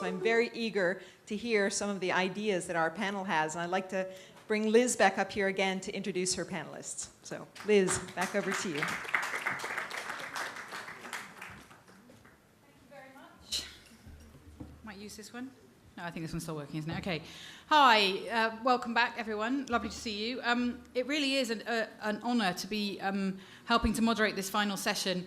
So I'm very eager to hear some of the ideas that our panel has. And I'd like to bring Liz back up here again to introduce her panelists. So Liz, back over to you. Thank you very much. Might use this one. No, I think this one's still working, isn't it? Okay. Hi, welcome back, everyone. Lovely to see you. It really is an honour to be helping to moderate this final session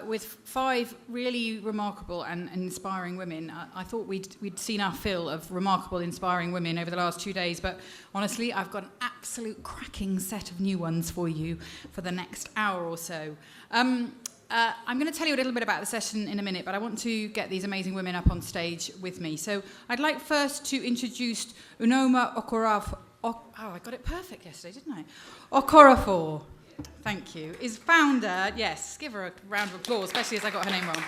with 5 really remarkable and inspiring women. I thought we'd seen our fill of remarkable, inspiring women over the last 2 days, but honestly, I've got an absolute cracking set of new ones for you for the next hour or so. I'm going to tell you a little bit about the session in a minute, but I want to get these amazing women up on stage with me. So I'd like first to introduce Unoma Okorafor. I got it perfect yesterday, didn't I? Okorafor, thank you, is founder, yes, give her a round of applause, especially as I got her name wrong,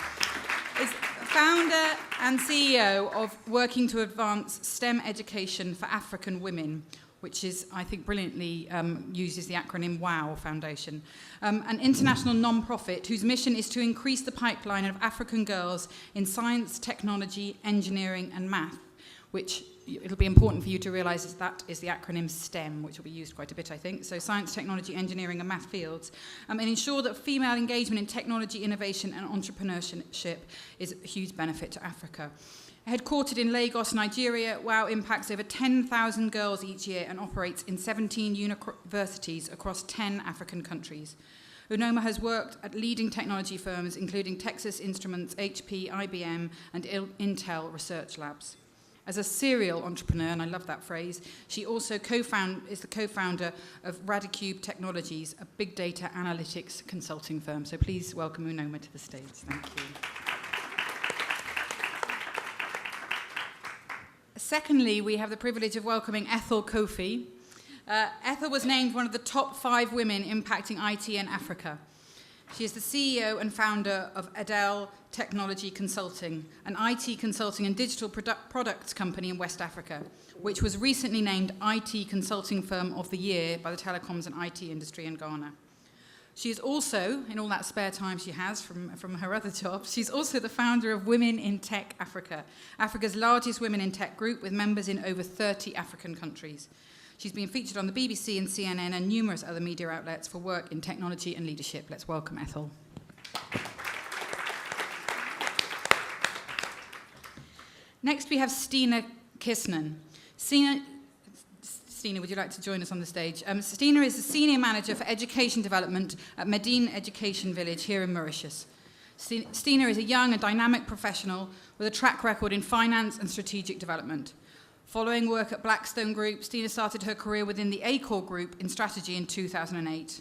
is founder and CEO of Working to Advance STEM Education for African Women, which is, I think, brilliantly uses the acronym WOW Foundation, an international non-profit whose mission is to increase the pipeline of African girls in science, technology, engineering, and math, which it'll be important for you to realise that is the acronym STEM, which will be used quite a bit, I think, so science, technology, engineering, and math fields, and ensure that female engagement in technology, innovation, and entrepreneurship is a huge benefit to Africa. Headquartered in Lagos, Nigeria, WOW impacts over 10,000 girls each year and operates in 17 universities across 10 African countries. Unoma has worked at leading technology firms, including Texas Instruments, HP, IBM, and Intel research labs. As a serial entrepreneur, and I love that phrase, she also is the co-founder of Radicube Technologies, a big data analytics consulting firm. So please welcome Unoma to the stage. Thank you. Secondly, we have the privilege of welcoming Ethel Cofie. Ethel was named one of the top 5 women impacting IT in Africa. She is the CEO and founder of EDEL Technology Consulting, an IT consulting and digital products company in West Africa, which was recently named IT Consulting Firm of the Year by the telecoms and IT industry in Ghana. She is also, in all that spare time she has from her other jobs, she's also the founder of Women in Tech Africa, Africa's largest women in tech group with members in over 30 African countries. She's been featured on the BBC and CNN and numerous other media outlets for work in technology and leadership. Let's welcome Ethel. Next we have Steena Kistnen. Steena, would you like to join us on the stage? Steena is the Senior Manager for Education Development at Medine Education Village here in Mauritius. Steena is a young and dynamic professional with a track record in finance and strategic development. Following work at Blackstone Group, Steena started her career within the Accor Group in strategy in 2008.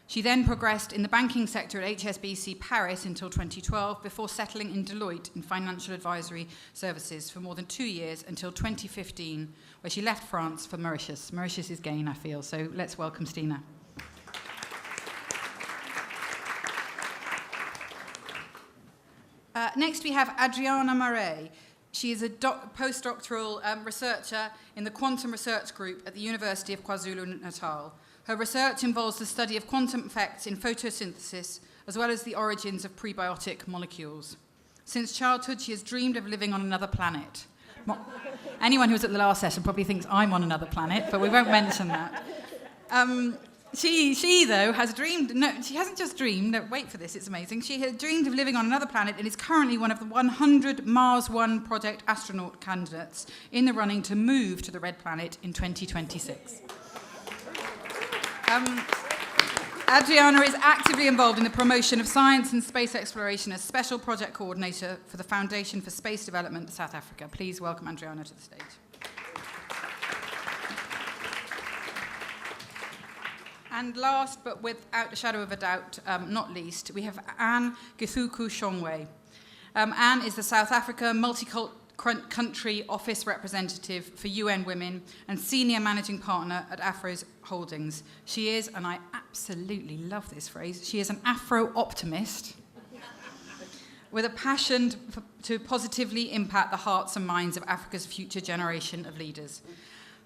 She then progressed in the banking sector at HSBC Paris until 2012 before settling in Deloitte in financial advisory services for more than 2 years until 2015, where she left France for Mauritius. Mauritius is gain, I feel, so let's welcome Steena. Next we have Adriana Marais. She is a postdoctoral researcher in the Quantum Research Group at the University of KwaZulu-Natal. Her research involves the study of quantum effects in photosynthesis, as well as the origins of prebiotic molecules. Since childhood, she has dreamed of living on another planet. Anyone who was at the last session probably thinks I'm on another planet, but we won't mention that. She, though, has dreamed, no, she hasn't just dreamed, no, wait for this, it's amazing. She has dreamed of living on another planet and is currently one of the 100 Mars One Project astronaut candidates in the running to move to the Red Planet in 2026. Adriana is actively involved in the promotion of science and space exploration as Special Project Coordinator for the Foundation for Space Development, South Africa. Please welcome Adriana to the stage. And last, but without a shadow of a doubt, not least, we have Githuku-Shongwe. Anne is the South Africa multi-country office representative for UN Women and senior managing partner at Afroes Holdings. She is, and I absolutely love this phrase, she is an Afro-optimist with a passion to positively impact the hearts and minds of Africa's future generation of leaders.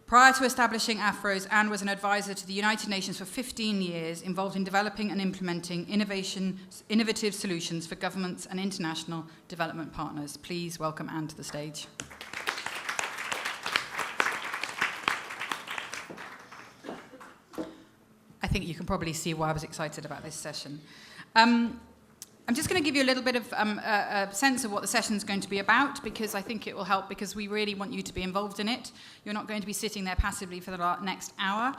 Prior to establishing Afroes, Anne was an advisor to the United Nations for 15 years, involved in developing and implementing innovative solutions for governments and international development partners. Please welcome Anne to the stage. I think you can probably see why I was excited about this session. I'm just going to give you a little bit of a sense of what the session is going to be about, because I think it will help, because we really want you to be involved in it. You're not going to be sitting there passively for the next hour.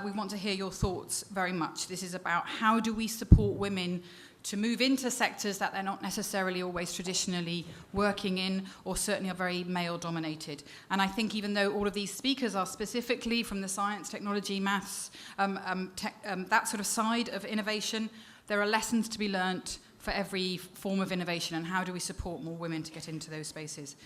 We want to hear your thoughts very much. This is about how do we support women to move into sectors that they're not necessarily always traditionally working in, or certainly are very male-dominated. And I think even though all of these speakers are specifically from the science, technology, maths, that sort of side of innovation, there are lessons to be learnt for every form of innovation, and how do we support more women to get into those spaces.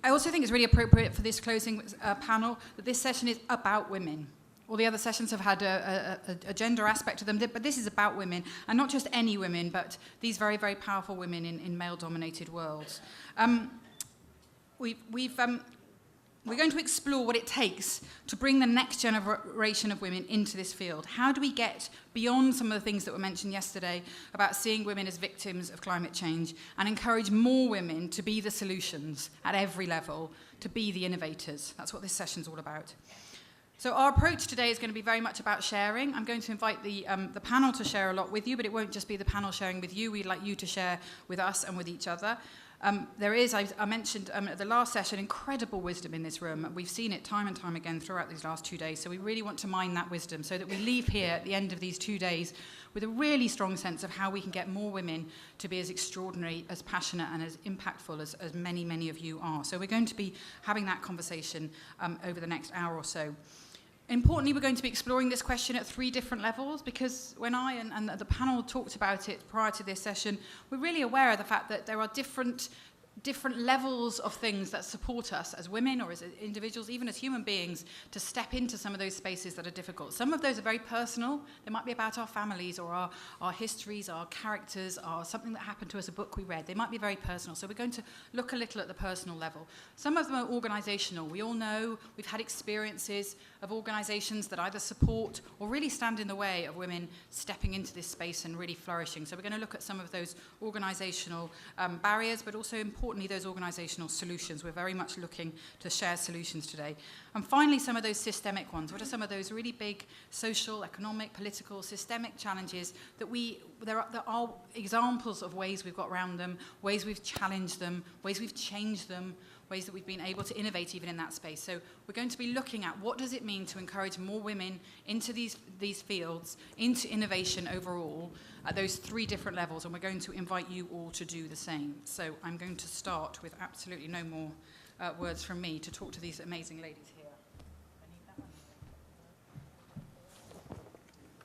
I also think it's really appropriate for this closing panel that this session is about women. All the other sessions have had a gender aspect to them, but this is about women, and not just any women, but these very, very powerful women in male-dominated worlds. We're going to explore what it takes to bring the next generation of women into this field. How do we get beyond some of the things that were mentioned yesterday about seeing women as victims of climate change, and encourage more women to be the solutions at every level, to be the innovators? That's what this session's all about. So our approach today is going to be very much about sharing. I'm going to invite the panel to share a lot with you, but it won't just be the panel sharing with you. We'd like you to share with us and with each other. There is, I mentioned at the last session, incredible wisdom in this room. We've seen it time and time again throughout these last 2 days, so we really want to mine that wisdom so that we leave here at the end of these 2 days with a really strong sense of how we can get more women to be as extraordinary, as passionate, and as impactful as many, many of you are. So we're going to be having that conversation over the next hour or so. Importantly, we're going to be exploring this question at 3 different levels, because when I and the panel talked about it prior to this session, we're really aware of the fact that there are different levels of things that support us as women, or as individuals, even as human beings, to step into some of those spaces that are difficult. Some of those are very personal. They might be about our families, or our histories, our characters, or something that happened to us, a book we read. They might be very personal. So we're going to look a little at the personal level. Some of them are organizational. We all know, we've had experiences of organizations that either support or really stand in the way of women stepping into this space and really flourishing. So we're going to look at some of those organizational barriers, but also importantly those organizational solutions. We're very much looking to share solutions today. And finally, some of those systemic ones. What are some of those really big social, economic, political, systemic challenges that there are examples of ways we've got around them, ways we've challenged them, ways we've changed them, ways that we've been able to innovate even in that space. So we're going to be looking at what does it mean to encourage more women into these fields, into innovation overall, at those 3 different levels, and we're going to invite you all to do the same. So I'm going to start with absolutely no more words from me to talk to these amazing ladies here.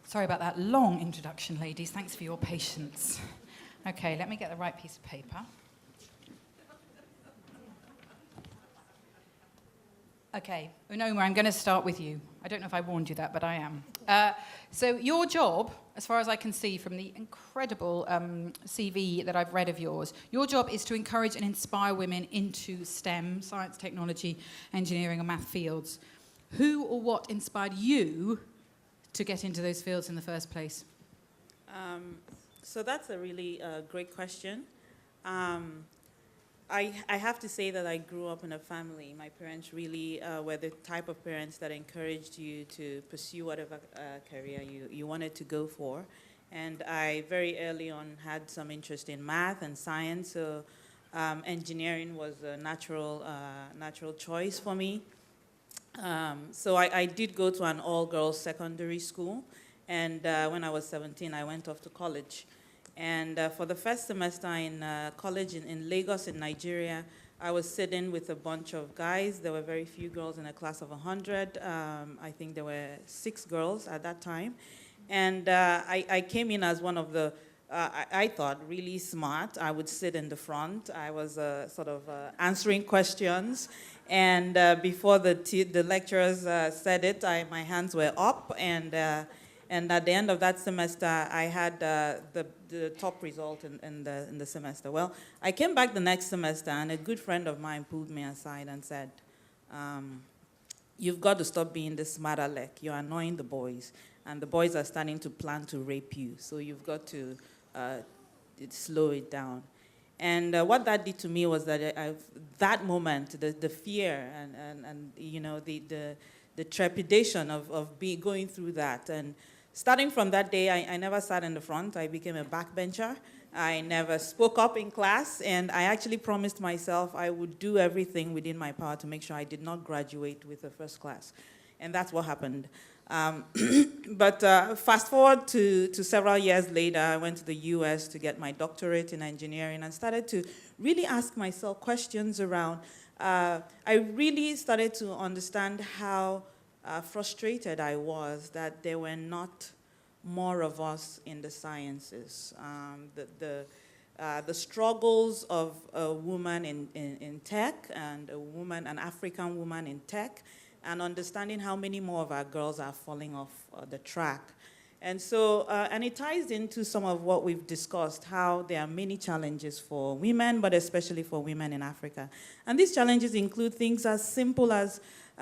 Sorry about that long introduction, ladies. Thanks for your patience. Okay, let me get the right piece of paper. Okay, Unoma, I'm going to start with you. I don't know if I warned you that, but I am. So your job, as far as I can see from the incredible CV that I've read of yours, your job is to encourage and inspire women into STEM, science, technology, engineering, and math fields. Who or what inspired you to get into those fields in the first place? So that's a really great question. I have to say that I grew up in a family. My parents really were the type of parents that encouraged you to pursue whatever career you wanted to go for. And I very early on had some interest in math and science, so engineering was a natural choice for me. So I did go to an all-girls secondary school, and when I was 17, I went off to college. And for the first semester in college in Lagos in Nigeria, I was sitting with a bunch of guys. There were very few girls in a class of 100. I think there were 6 girls at that time. And I came in as one of the, I thought, really smart. I would sit in the front. I was sort of answering questions. And before the lecturers said it, my hands were up. And at the end of that semester, I had the top result in the semester. Well, I came back the next semester, and a good friend of mine pulled me aside and said, you've got to stop being this smart aleck. You're annoying the boys, and the boys are starting to plan to rape you. So you've got to slow it down. And what that did to me was that that moment, the fear and you know the trepidation of going through that, and starting from that day, I never sat in the front. I became a backbencher. I never spoke up in class, and I actually promised myself I would do everything within my power to make sure I did not graduate with a first class. And that's what happened. But fast forward to several years later, I went to the US to get my doctorate in engineering and started to really ask myself questions around, I really started to understand how frustrated I was that there were not more of us in the sciences. The struggles of a woman in tech and an African woman in tech, and understanding how many more of our girls are falling off the track. And so, and it ties into some of what we've discussed, how there are many challenges for women, but especially for women in Africa. And these challenges include things as simple as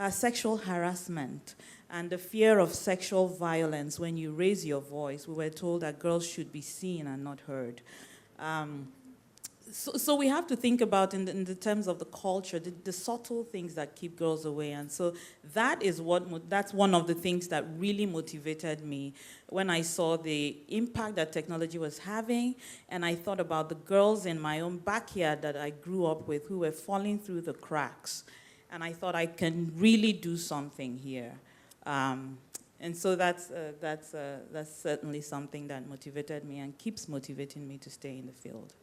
sexual harassment and the fear of sexual violence. When you raise your voice, we were told that girls should be seen and not heard. So we have to think about, in the terms of the culture, the subtle things that keep girls away. And so that's one of the things that really motivated me when I saw the impact that technology was having, and I thought about the girls in my own backyard that I grew up with who were falling through the cracks. And I thought I can really do something here. And so that's certainly something that motivated me and keeps motivating me to stay in the field.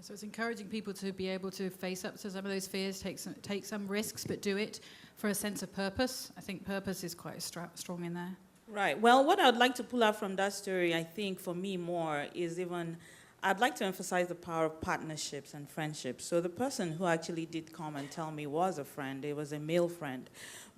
So it's encouraging people to be able to face up to some of those fears, take some risks, but do it for a sense of purpose. I think purpose is quite strong in there. Right. Well, what I'd like to pull out from that story, I think, for me more, is I'd like to emphasize the power of partnerships and friendships. So the person who actually did come and tell me was a friend. It was a male friend.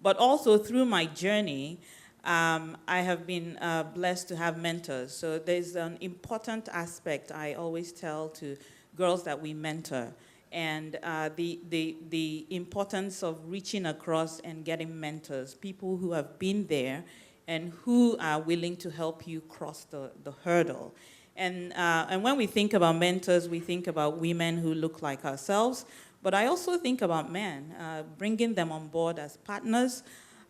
But also through my journey, I have been blessed to have mentors. So there's an important aspect I always tell to girls that we mentor, and the importance of reaching across and getting mentors, people who have been there and who are willing to help you cross the hurdle. And when we think about mentors, we think about women who look like ourselves, but I also think about men, bringing them on board as partners.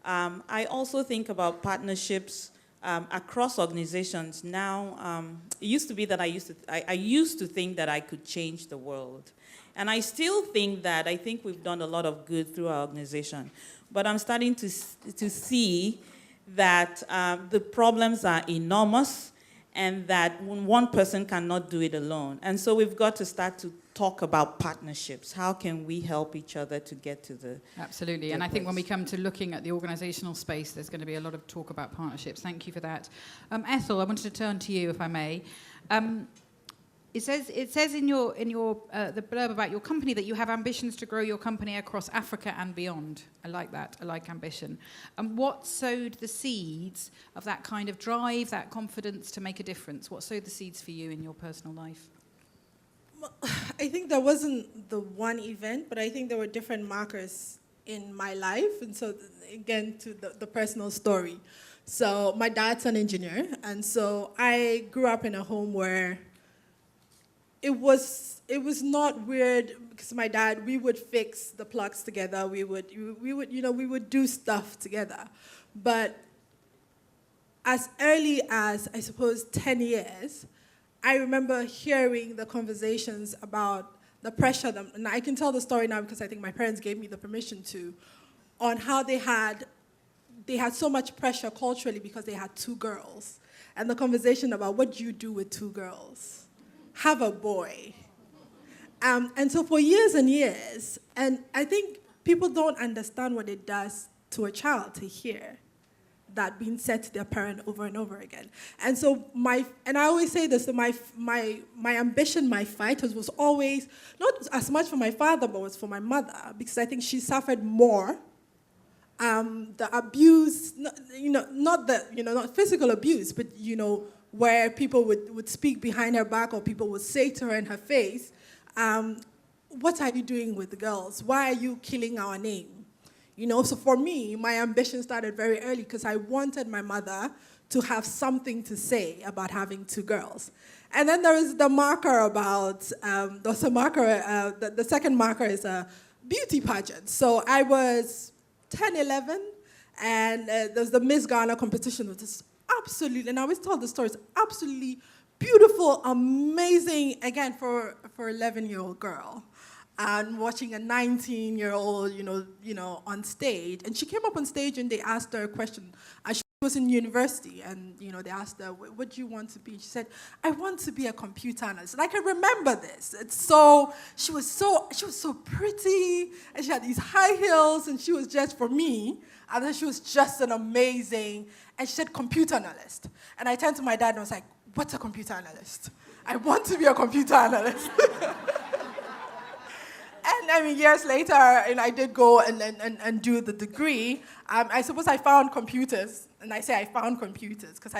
I also think about partnerships across organizations. Now, it used to be that I used to think that I could change the world. And I still think that. I think we've done a lot of good through our organization. But I'm starting to see that the problems are enormous, and that one person cannot do it alone. And so we've got to start to talk about partnerships. How can we help each other to get to the... Absolutely, and I think when we come to looking at the organizational space, there's going to be a lot of talk about partnerships. Thank you for that. Ethel, I wanted to turn to you, if I may. It says in your the blurb about your company that you have ambitions to grow your company across Africa and beyond. I like that. I like ambition. And what sowed the seeds of that kind of drive, that confidence to make a difference? What sowed the seeds for you in your personal life? Well, I think there wasn't the one event, but I think there were different markers in my life. And so, again, to the personal story. So my dad's an engineer, and so I grew up in a home where it was not weird, because my dad, we would fix the plugs together. We would do stuff together. But as early as, I suppose, 10 years, I remember hearing the conversations about the pressure, and I can tell the story now because I think my parents gave me the permission to, on how they had so much pressure culturally because they had 2 girls. And the conversation about, what do you do with 2 girls? Have a boy. And so for years and years, and I think people don't understand what it does to a child to hear that being said to their parent over and over again. And so I always say this, that my ambition, my fight was always, not as much for my father, but was for my mother, because I think she suffered more. The abuse, not physical abuse, but, where people would speak behind her back, or people would say to her in her face, what are you doing with the girls? Why are you killing our name? So for me, my ambition started very early because I wanted my mother to have something to say about having 2 girls. And then there is the marker about, the second marker is a beauty pageant. So I was 10, 11, and there was the Miss Ghana competition, which is absolutely, and I always tell the stories, absolutely beautiful, amazing, again, for 11-year-old girl. And watching a 19-year-old, on stage. And she came up on stage and they asked her a question. She was in university and, they asked her, what do you want to be? She said, I want to be a computer analyst. And I can remember this. She was so pretty and she had these high heels and she was just, for me, and then she was just an amazing, and she said computer analyst. And I turned to my dad and I was like, what's a computer analyst? I want to be a computer analyst. And I mean, years later, and I did go and do the degree. I suppose I found computers, and I say I found computers because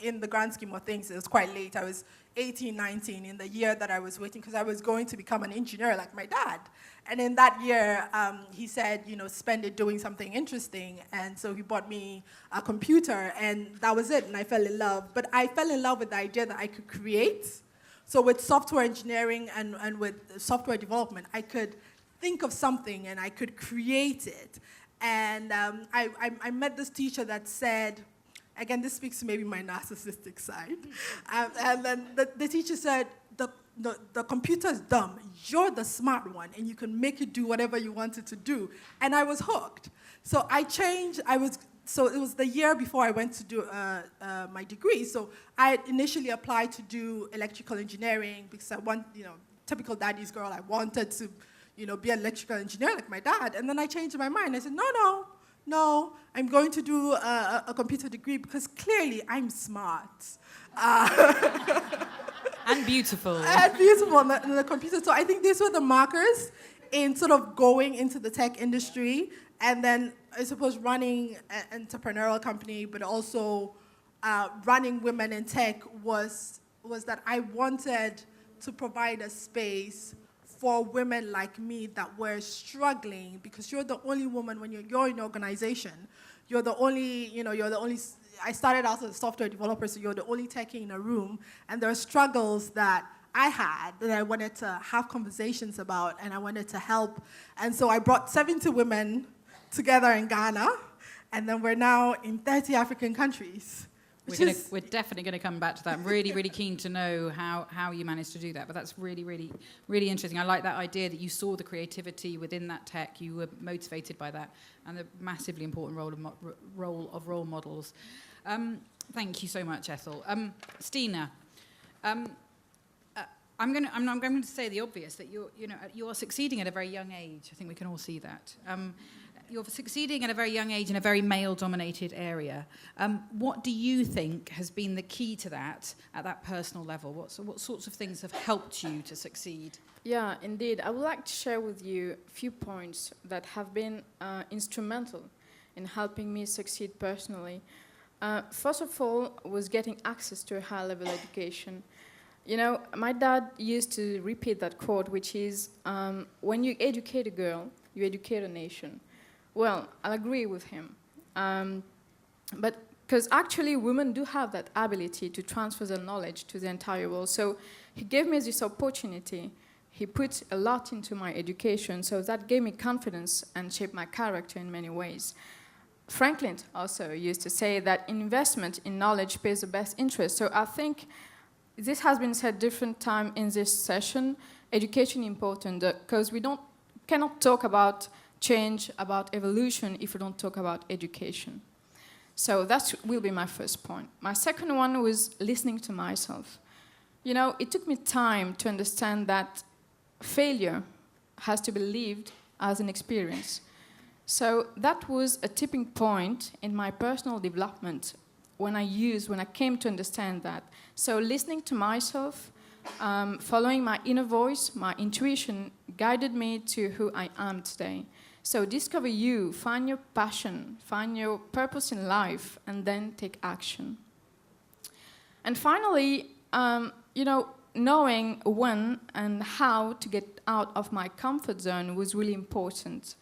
in the grand scheme of things, it was quite late. I was 18, 19 in the year that I was waiting because I was going to become an engineer like my dad. And in that year, he said, spend it doing something interesting. And so he bought me a computer, and that was it. And I fell in love. But I fell in love with the idea that I could create. So with software engineering and with software development, I could think of something and I could create it. And I met this teacher that said, again, this speaks to maybe my narcissistic side. And then the teacher said, the computer is dumb. You're the smart one, and you can make it do whatever you want it to do. And I was hooked. So I changed. So it was the year before I went to do my degree. So I initially applied to do electrical engineering because I want, typical daddy's girl. I wanted to, be an electrical engineer like my dad. And then I changed my mind. I said, no, I'm going to do a computer degree because clearly I'm smart. And beautiful. And beautiful in the computer. So I think these were the markers in sort of going into the tech industry. And then, I suppose, running an entrepreneurial company, but also running women in tech was that I wanted to provide a space for women like me that were struggling, because you're the only woman when you're in an organization. You're the only, I started out as a software developer, so you're the only techie in a room, and there are struggles that I had that I wanted to have conversations about, and I wanted to help. And so I brought 70 women together in Ghana, and then we're now in 30 African countries. We're definitely going to come back to that. I'm really, really keen to know how you managed to do that. But that's really, really, really interesting. I like that idea that you saw the creativity within that tech. You were motivated by that, and the massively important role of role models. Thank you so much, Ethel. Steena, I'm going to say the obvious, that you are succeeding at a very young age. I think we can all see that. You're succeeding at a very young age in a very male-dominated area. What do you think has been the key to that at that personal level? What sorts of things have helped you to succeed? Yeah, indeed. I would like to share with you a few points that have been instrumental in helping me succeed personally. First of all, was getting access to a high-level education. My dad used to repeat that quote, which is, when you educate a girl, you educate a nation. Well, I agree with him. But because actually women do have that ability to transfer their knowledge to the entire world. So he gave me this opportunity. He put a lot into my education, so that gave me confidence and shaped my character in many ways. Franklin also used to say that investment in knowledge pays the best interest. So I think this has been said different time in this session. Education important, because we cannot talk about change, about evolution, if we don't talk about education. So that will be my first point. My second one was listening to myself. It took me time to understand that failure has to be lived as an experience. So that was a tipping point in my personal development when I came to understand that. So listening to myself, following my inner voice, my intuition guided me to who I am today. So discover you, find your passion, find your purpose in life, and then take action. And finally, knowing when and how to get out of my comfort zone was really important.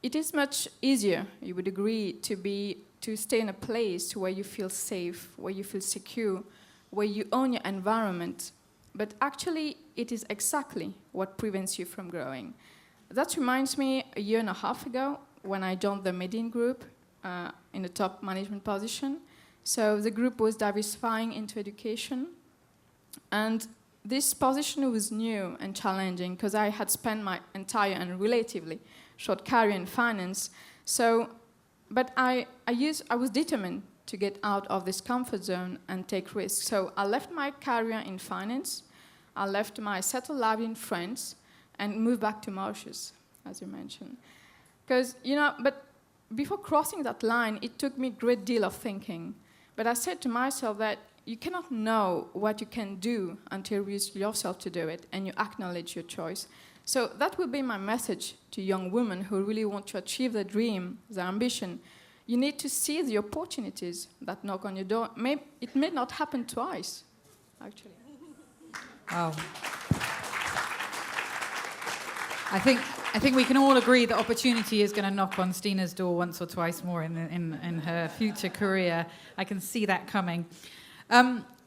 It is much easier, you would agree, to stay in a place where you feel safe, where you feel secure, where you own your environment. But actually, it is exactly what prevents you from growing. That reminds me, a year and a half ago, when I joined the Medine group in a top management position. So the group was diversifying into education. And this position was new and challenging because I had spent my entire and relatively short career in finance. So, but I was determined to get out of this comfort zone and take risks. So I left my career in finance, I left my settled life in France, and moved back to Mauritius, as you mentioned. Because, but before crossing that line, it took me a great deal of thinking. But I said to myself that you cannot know what you can do until you risk yourself to do it and you acknowledge your choice. So that would be my message to young women who really want to achieve their dream, their ambition. You need to see the opportunities that knock on your door. It may not happen twice, actually. Wow. I think we can all agree that opportunity is going to knock on Steena's door once or twice more in her future career. I can see that coming.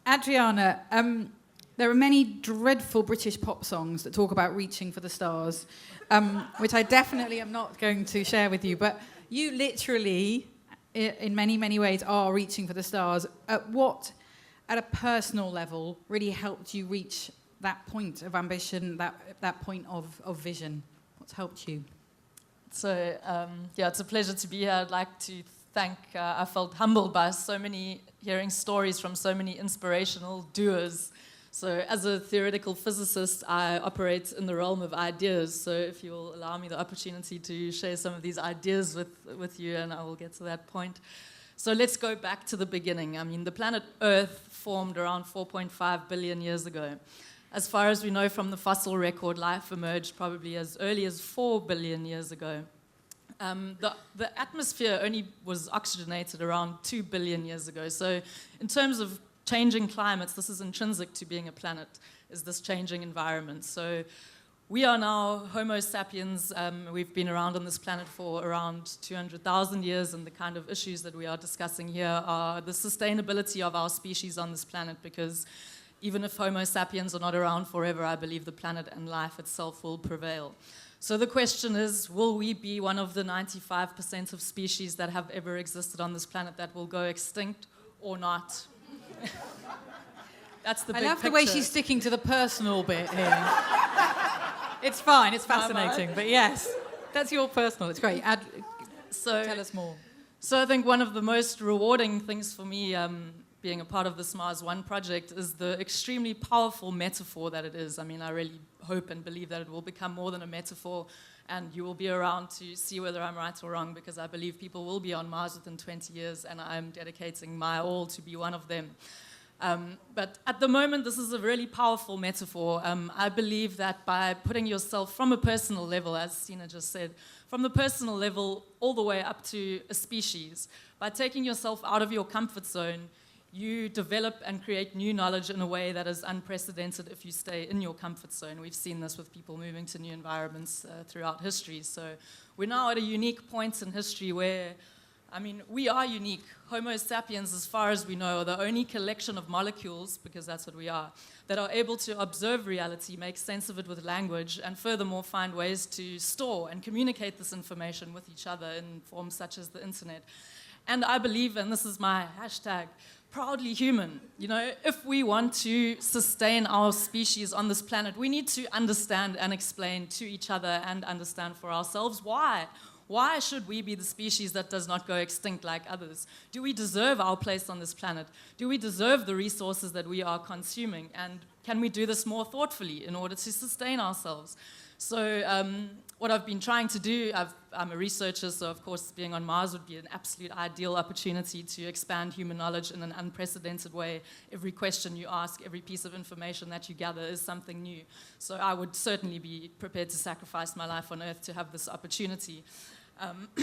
Adriana, there are many dreadful British pop songs that talk about reaching for the stars, which I definitely am not going to share with you, but you literally, in many, many ways, are reaching for the stars. What, at a personal level, really helped you reach that point of ambition, that point of vision? What's helped you? So, it's a pleasure to be here. I'd like to thank, I felt humbled by hearing stories from so many inspirational doers. So as a theoretical physicist, I operate in the realm of ideas. So if you will allow me the opportunity to share some of these ideas with you, and I will get to that point. So let's go back to the beginning. I mean, the planet Earth formed around 4.5 billion years ago. As far as we know from the fossil record, life emerged probably as early as 4 billion years ago. The atmosphere only was oxygenated around 2 billion years ago. So in terms of changing climates, this is intrinsic to being a planet, is this changing environment. So we are now Homo sapiens. We've been around on this planet for around 200,000 years, and the kind of issues that we are discussing here are the sustainability of our species on this planet, because even if Homo sapiens are not around forever, I believe the planet and life itself will prevail. So the question is, will we be one of the 95% of species that have ever existed on this planet that will go extinct or not? That's the big picture. I love the way she's sticking to the personal bit here. It's fine, it's fascinating, but yes, that's your personal, it's great. Tell us more. So I think one of the most rewarding things for me being a part of this Mars One project is the extremely powerful metaphor that it is. I mean, I really hope and believe that it will become more than a metaphor, and you will be around to see whether I'm right or wrong, because I believe people will be on Mars within 20 years, and I'm dedicating my all to be one of them. But at the moment, this is a really powerful metaphor. I believe that by putting yourself from a personal level, as Steena just said, from the personal level all the way up to a species, by taking yourself out of your comfort zone, you develop and create new knowledge in a way that is unprecedented if you stay in your comfort zone. We've seen this with people moving to new environments throughout history. So we're now at a unique point in history where, I mean, we are unique. Homo sapiens, as far as we know, are the only collection of molecules, because that's what we are, that are able to observe reality, make sense of it with language, and furthermore find ways to store and communicate this information with each other in forms such as the internet. And I believe, and this is my hashtag, proudly human. You know, if we want to sustain our species on this planet, we need to understand and explain to each other and understand for ourselves why. Why should we be the species that does not go extinct like others? Do we deserve our place on this planet? Do we deserve the resources that we are consuming? And can we do this more thoughtfully in order to sustain ourselves? So what I've been trying to do, I'm a researcher, so of course being on Mars would be an absolute ideal opportunity to expand human knowledge in an unprecedented way. Every question you ask, every piece of information that you gather is something new. So I would certainly be prepared to sacrifice my life on Earth to have this opportunity.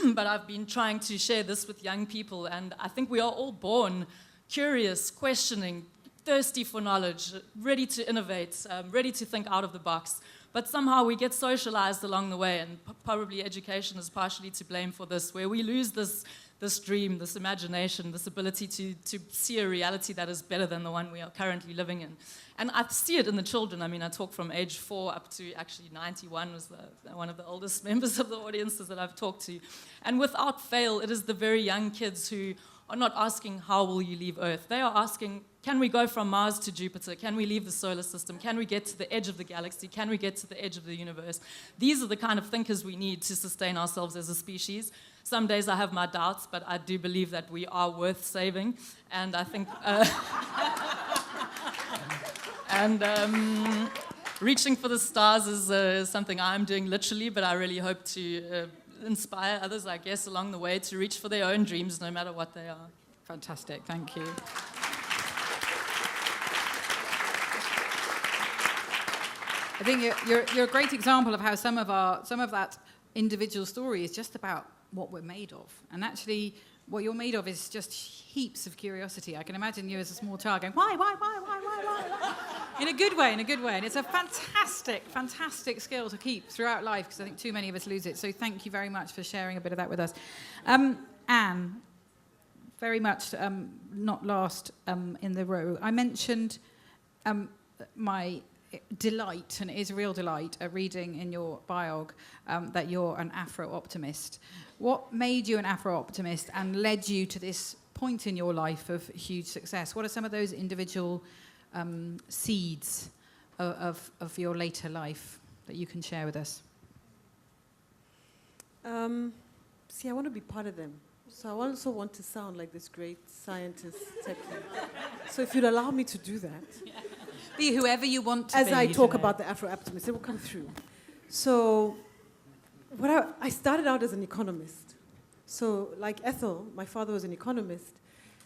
But I've been trying to share this with young people, and I think we are all born curious, questioning, thirsty for knowledge, ready to innovate, ready to think out of the box. But somehow we get socialized along the way, and probably education is partially to blame for this, where we lose this dream, this imagination, this ability to see a reality that is better than the one we are currently living in. And I see it in the children. I mean, I talk from age 4 up to actually 91 was one of the oldest members of the audiences that I've talked to. And without fail, it is the very young kids who are not asking, how will you leave Earth? They are asking, can we go from Mars to Jupiter? Can we leave the solar system? Can we get to the edge of the galaxy? Can we get to the edge of the universe? These are the kind of thinkers we need to sustain ourselves as a species. Some days I have my doubts, but I do believe that we are worth saving. And I think... reaching for the stars is something I'm doing literally, but I really hope to inspire others, I guess, along the way to reach for their own dreams, no matter what they are. Fantastic, thank you. I think you're a great example of how some of that individual story is just about what we're made of. And actually, what you're made of is just heaps of curiosity. I can imagine you as a small child going, why? In a good way. And it's a fantastic, fantastic skill to keep throughout life, because I think too many of us lose it. So thank you very much for sharing a bit of that with us. Anne, very much not last in the row. I mentioned my delight, and it is a real delight, reading in your biog that you're an Afro-optimist. What made you an Afro-optimist and led you to this point in your life of huge success? What are some of those individual seeds of your later life that you can share with us? See, I want to be part of them. So I also want to sound like this great scientist type thing. So if you'd allow me to do that. Yeah. Be whoever you want to as be. I talk about the Afro-optimist, it will come through. So I started out as an economist. So like Ethel, my father was an economist.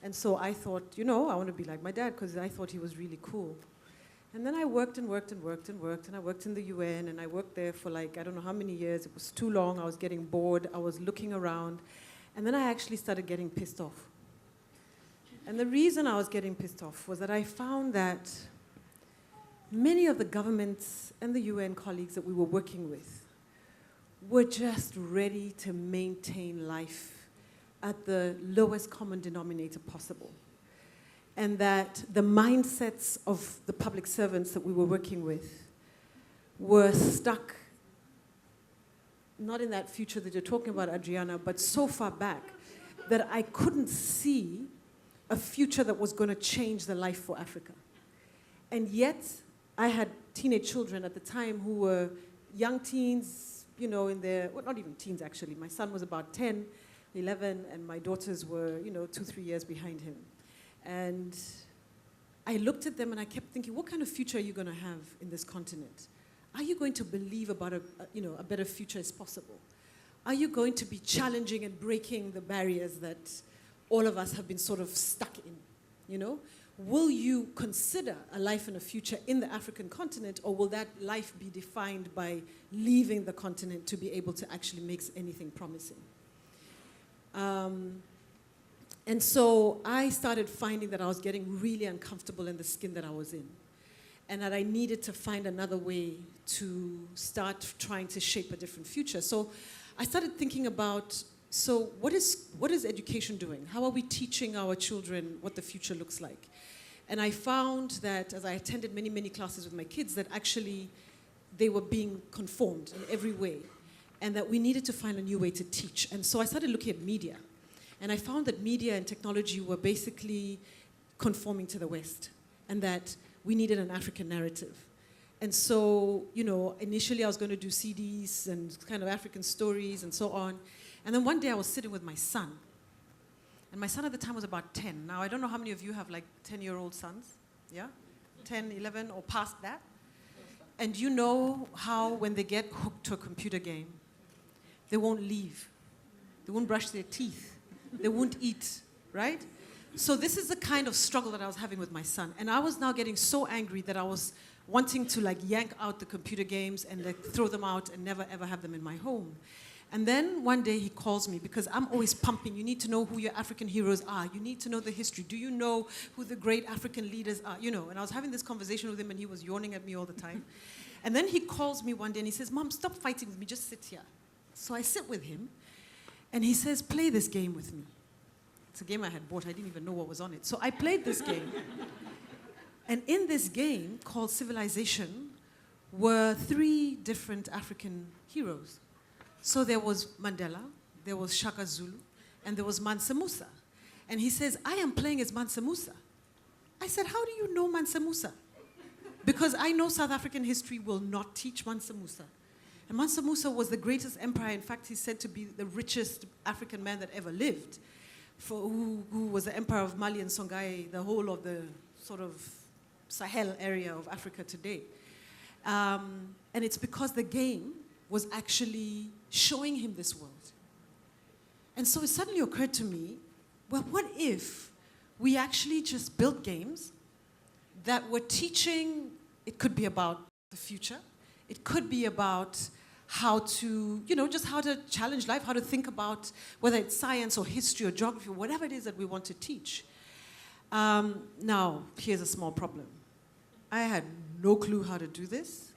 And so I thought, I want to be like my dad, because I thought he was really cool. And then I worked and worked. And I worked in the UN, and I worked there for I don't know how many years. It was too long. I was getting bored. I was looking around. And then I actually started getting pissed off. And the reason I was getting pissed off was that I found that many of the governments and the UN colleagues that we were working with were just ready to maintain life at the lowest common denominator possible. And that the mindsets of the public servants that we were working with were stuck, not in that future that you're talking about, Adriana, but so far back that I couldn't see a future that was going to change the life for Africa. And yet, I had teenage children at the time who were young teens, in their, well, not even teens actually. My son was about 10, 11, and my daughters were, 2-3 years behind him. And I looked at them and I kept thinking, what kind of future are you going to have in this continent? Are you going to believe about a better future is possible? Are you going to be challenging and breaking the barriers that all of us have been sort of stuck in, Will you consider a life and a future in the African continent, or will that life be defined by leaving the continent to be able to actually make anything promising? And so I started finding that I was getting really uncomfortable in the skin that I was in, and that I needed to find another way to start trying to shape a different future. So I started thinking about, so what is education doing? How are we teaching our children what the future looks like? And I found that as I attended many, many classes with my kids, that actually they were being conformed in every way, and that we needed to find a new way to teach. And so I started looking at media. And I found that media and technology were basically conforming to the West, and that we needed an African narrative. And so, initially I was going to do CDs and kind of African stories and so on. And then one day I was sitting with my son. And my son at the time was about 10. Now, I don't know how many of you have 10-year-old sons, yeah? 10, 11, or past that. And you know how when they get hooked to a computer game, they won't leave. They won't brush their teeth. They won't eat, right? So this is the kind of struggle that I was having with my son. And I was now getting so angry that I was wanting to yank out the computer games and throw them out and never ever have them in my home. And then one day he calls me, because I'm always pumping, you need to know who your African heroes are. You need to know the history. Do you know who the great African leaders are? And I was having this conversation with him and he was yawning at me all the time. And then he calls me one day and he says, Mom, stop fighting with me, just sit here. So I sit with him and he says, play this game with me. It's a game I had bought, I didn't even know what was on it. So I played this game. And in this game called Civilization were 3 different African heroes. So there was Mandela, there was Shaka Zulu, and there was Mansa Musa. And he says, I am playing as Mansa Musa. I said, how do you know Mansa Musa? Because I know South African history will not teach Mansa Musa. And Mansa Musa was the greatest empire. In fact, he's said to be the richest African man that ever lived, who was the emperor of Mali and Songhai, the whole of the sort of Sahel area of Africa today. And it's because the game was actually showing him this world. And so it suddenly occurred to me, well, what if we actually just built games that were teaching, it could be about the future, it could be about how to, just how to challenge life, how to think about whether it's science or history or geography, whatever it is that we want to teach. Now, here's a small problem. I had no clue how to do this.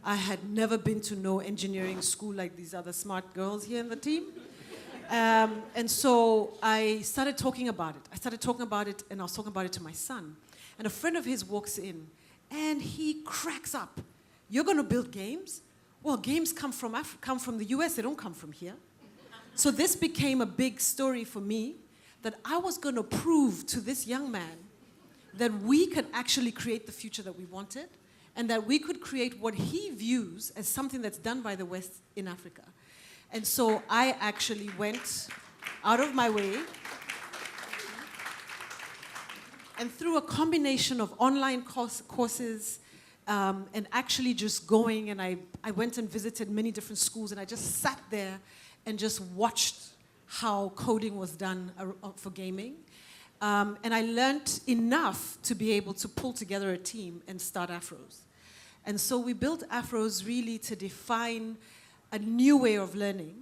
I had never been to no engineering school like these other smart girls here in the team. And so I started talking about it. And I was talking about it to my son. And a friend of his walks in, and he cracks up. You're going to build games? Well, games come from the US. They don't come from here. So this became a big story for me, that I was going to prove to this young man that we could actually create the future that we wanted, and that we could create what he views as something that's done by the West in Africa. And so I actually went out of my way, and through a combination of online courses and actually just going, and I went and visited many different schools, and I just sat there and just watched how coding was done for gaming. And I learned enough to be able to pull together a team and start Afroes. And so we built Afroes really to define a new way of learning,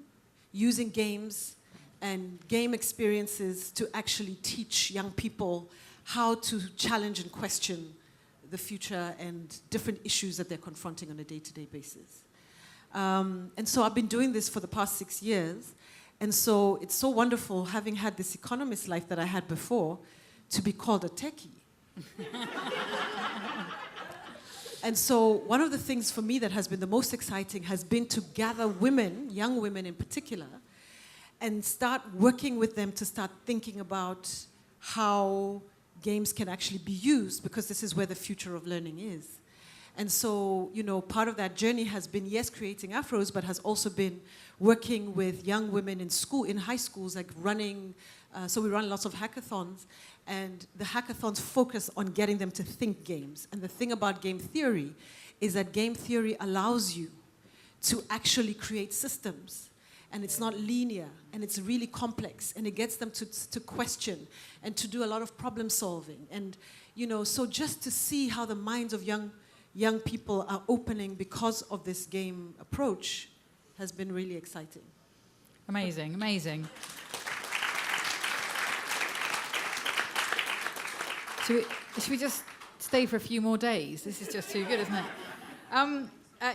using games and game experiences to actually teach young people how to challenge and question the future and different issues that they're confronting on a day-to-day basis. And so I've been doing this for the past 6 years. And so it's so wonderful, having had this economist life that I had before, to be called a techie. And so one of the things for me that has been the most exciting has been to gather women, young women in particular, and start working with them to start thinking about how games can actually be used, because this is where the future of learning is. And so, part of that journey has been, yes, creating Afroes, but has also been working with young women in high schools, like running, so we run lots of hackathons, and the hackathons focus on getting them to think games. And the thing about game theory is that game theory allows you to actually create systems, and it's not linear, and it's really complex, and it gets them to question and to do a lot of problem solving. And, so just to see how the minds of young people are opening because of this game approach has been really exciting. Amazing, amazing. Should we just stay for a few more days? This is just too good, isn't it?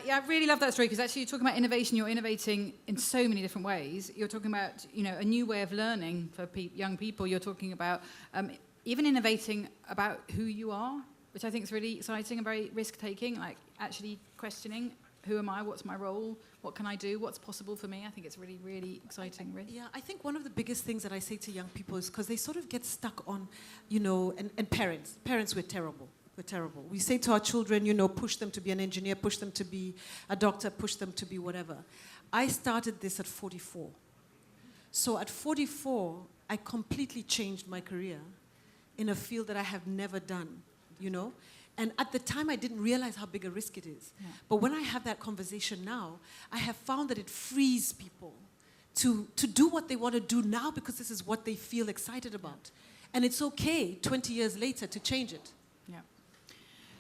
Yeah, I really love that story, because actually you're talking about innovation. You're innovating in so many different ways. You're talking about, a new way of learning for young people. You're talking about even innovating about who you are, which I think is really exciting and very risk-taking, like actually questioning, who am I, what's my role, what can I do, what's possible for me. I think it's really, really exciting. Really. Yeah, I think one of the biggest things that I say to young people is, because they sort of get stuck on, and parents, we're terrible. We're terrible. We say to our children, push them to be an engineer, push them to be a doctor, push them to be whatever. I started this at 44. So at 44, I completely changed my career in a field that I have never done, And at the time, I didn't realize how big a risk it is. Yeah. But when I have that conversation now, I have found that it frees people to do what they want to do now, because this is what they feel excited about. And it's okay 20 years later to change it. Yeah.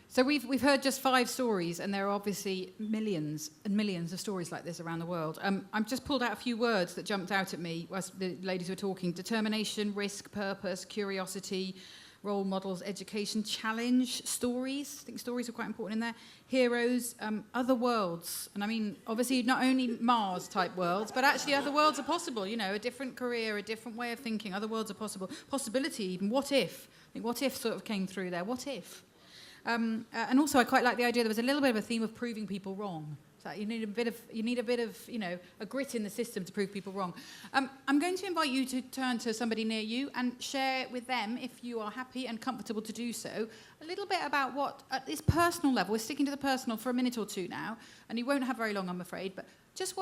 So we've heard just 5 stories, and there are obviously millions and millions of stories like this around the world. I've just pulled out a few words that jumped out at me as the ladies were talking: determination, risk, purpose, curiosity, role models, education, challenge, stories. I think stories are quite important in there. Heroes, other worlds. And I mean, obviously, not only Mars-type worlds, but actually other worlds are possible. A different career, a different way of thinking. Other worlds are possible. Possibility, even. What if? I think what if sort of came through there. What if? And also, I quite like the idea there was a little bit of a theme of proving people wrong. So you need a bit of, a grit in the system to prove people wrong. I'm going to invite you to turn to somebody near you and share with them, if you are happy and comfortable to do so, a little bit about what, at this personal level, we're sticking to the personal for a minute or two now, and you won't have very long, I'm afraid, but just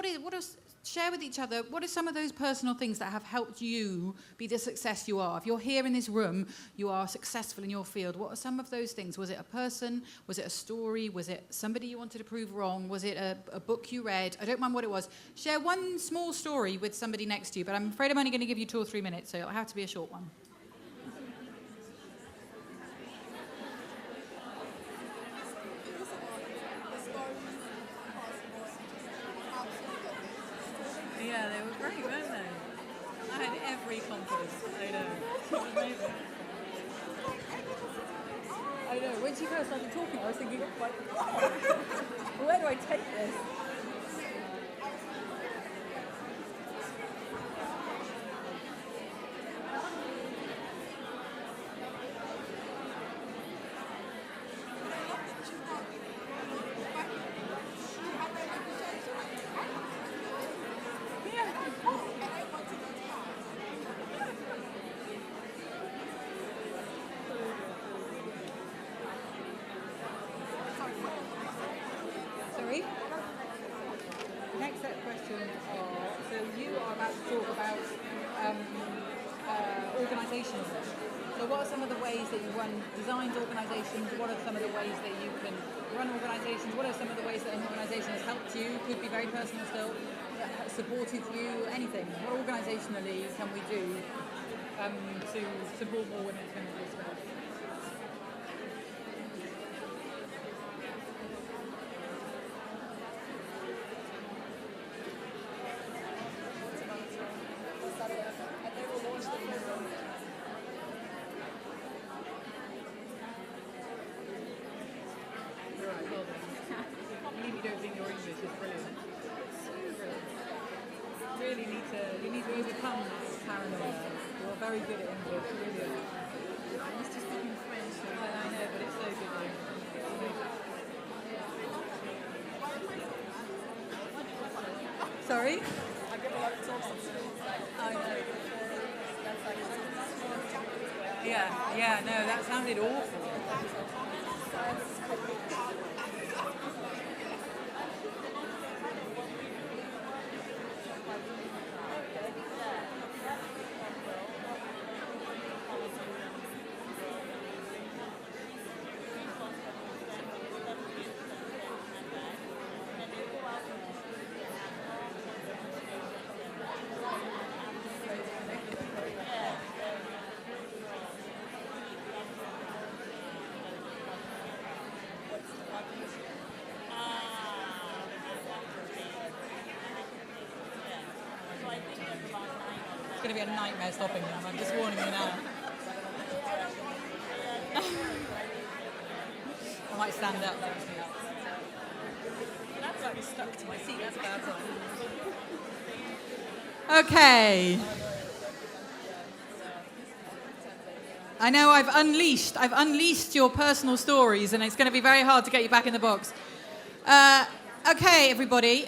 share with each other, what are some of those personal things that have helped you be the success you are? If you're here in this room, you are successful in your field. What are some of those things? Was it a person? Was it a story? Was it somebody you wanted to prove wrong? Was it a book you read? I don't mind what it was. Share one small story with somebody next to you, but I'm afraid I'm only going to give you 2 or 3 minutes, so it'll have to be a short one. Yeah, they were great, weren't they? I had every confidence. I know. It was amazing. I know. When she first started talking, I was thinking, like, where do I take this? Sorry? Next set of questions are, so you are about to talk about organisational. So what are some of the ways that you run designed organisations? What are some of the ways that you can run organisations? What are some of the ways that an organisation has helped you? Could be very personal still, supported you, anything. What organisationally can we do to support more women in this space? You need to overcome this paranoia. You're very good at English, really. I'm used to speaking French, I know, but it's so good. Sorry? I give a lot of talks at school. I know. Yeah, no, that sounded awful. It's going to be a nightmare stopping them. I'm just warning you now. I might stand up. That's like stuck to my seat. That's a bad sign. Okay. I know I've unleashed your personal stories, and it's going to be very hard to get you back in the box. Okay, everybody.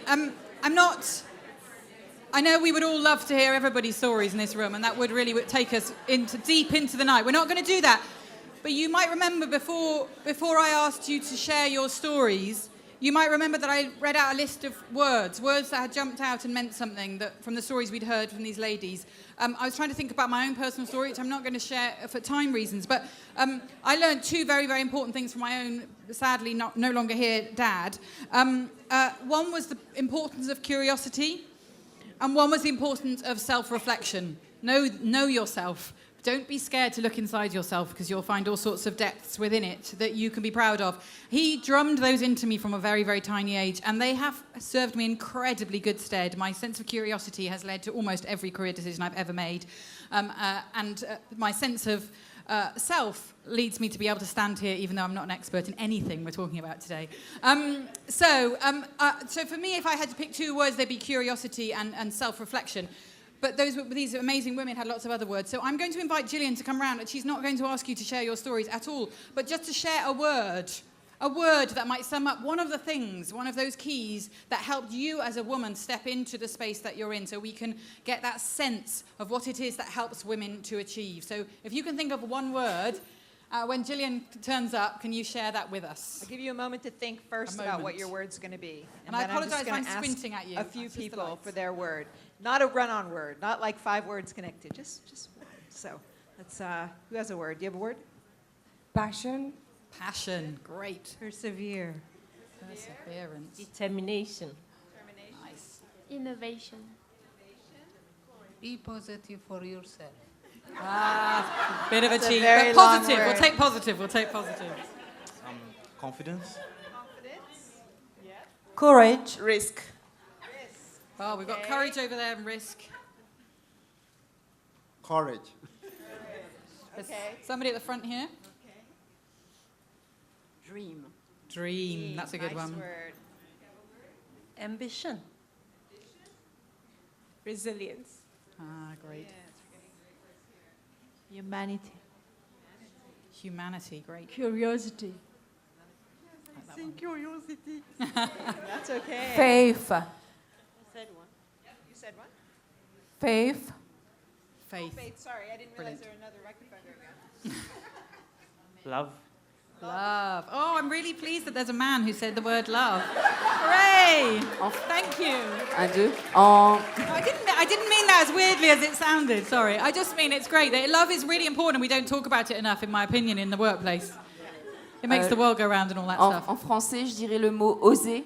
I know we would all love to hear everybody's stories in this room, and that would really take us deep into the night. We're not going to do that. But you might remember before I asked you to share your stories, you might remember that I read out a list of words that had jumped out and meant something from the stories we'd heard from these ladies. I was trying to think about my own personal story, which I'm not going to share for time reasons, but I learned 2 very, very important things from my own, sadly no longer here, dad. One was the importance of curiosity, and one was the importance of self-reflection. Know yourself. Don't be scared to look inside yourself, because you'll find all sorts of depths within it that you can be proud of. He drummed those into me from a very, very tiny age, and they have served me incredibly good stead. My sense of curiosity has led to almost every career decision I've ever made. And my sense of self leads me to be able to stand here, even though I'm not an expert in anything we're talking about today. So for me, if I had to pick 2 words, they'd be curiosity and self-reflection. But these amazing women had lots of other words. So I'm going to invite Gillian to come round, and she's not going to ask you to share your stories at all, but just to share a word a word that might sum up one of the things, one of those keys that helped you as a woman step into the space that you're in, so we can get that sense of what it is that helps women to achieve. So if you can think of one word, when Gillian turns up, can you share that with us? I'll give you a moment to think first about what your word's going to be. And I then I'm just apologize if I'm gonna ask squinting at you. a few That's just the people lights. for their word. Not a run-on word, not like 5 words connected, just one. So let's, who has a word? Do you have a word? Passion, Passion, great. Persevere. Perseverance. Determination. Nice. Innovation. Be positive for yourself. Bit of a That's a cheat, very but long positive. word. We'll take positive. We'll take positive. Confidence. Courage. risk, Oh, we've got courage over there and risk. Courage. Okay. Somebody at the front here. Dream. Dream. That's a good Nice one. word. Ambition. resilience, Great. Humanity. Humanity. Great. Curiosity. Curiosity. That's okay. faith, I said one. You said what? faith, Faith. Faith, sorry, I didn't realize Brilliant. there were another microphone. There we go. Love. Love. Oh, I'm really pleased that there's a man who said the word love. Hooray! Thank you. un, deux, en, I didn't mean that as weirdly as it sounded, sorry. I just mean it's great. That love is really important. We don't talk about it enough, in my opinion, in the workplace. It makes the world go round and all that stuff. en français, je dirais le mot oser,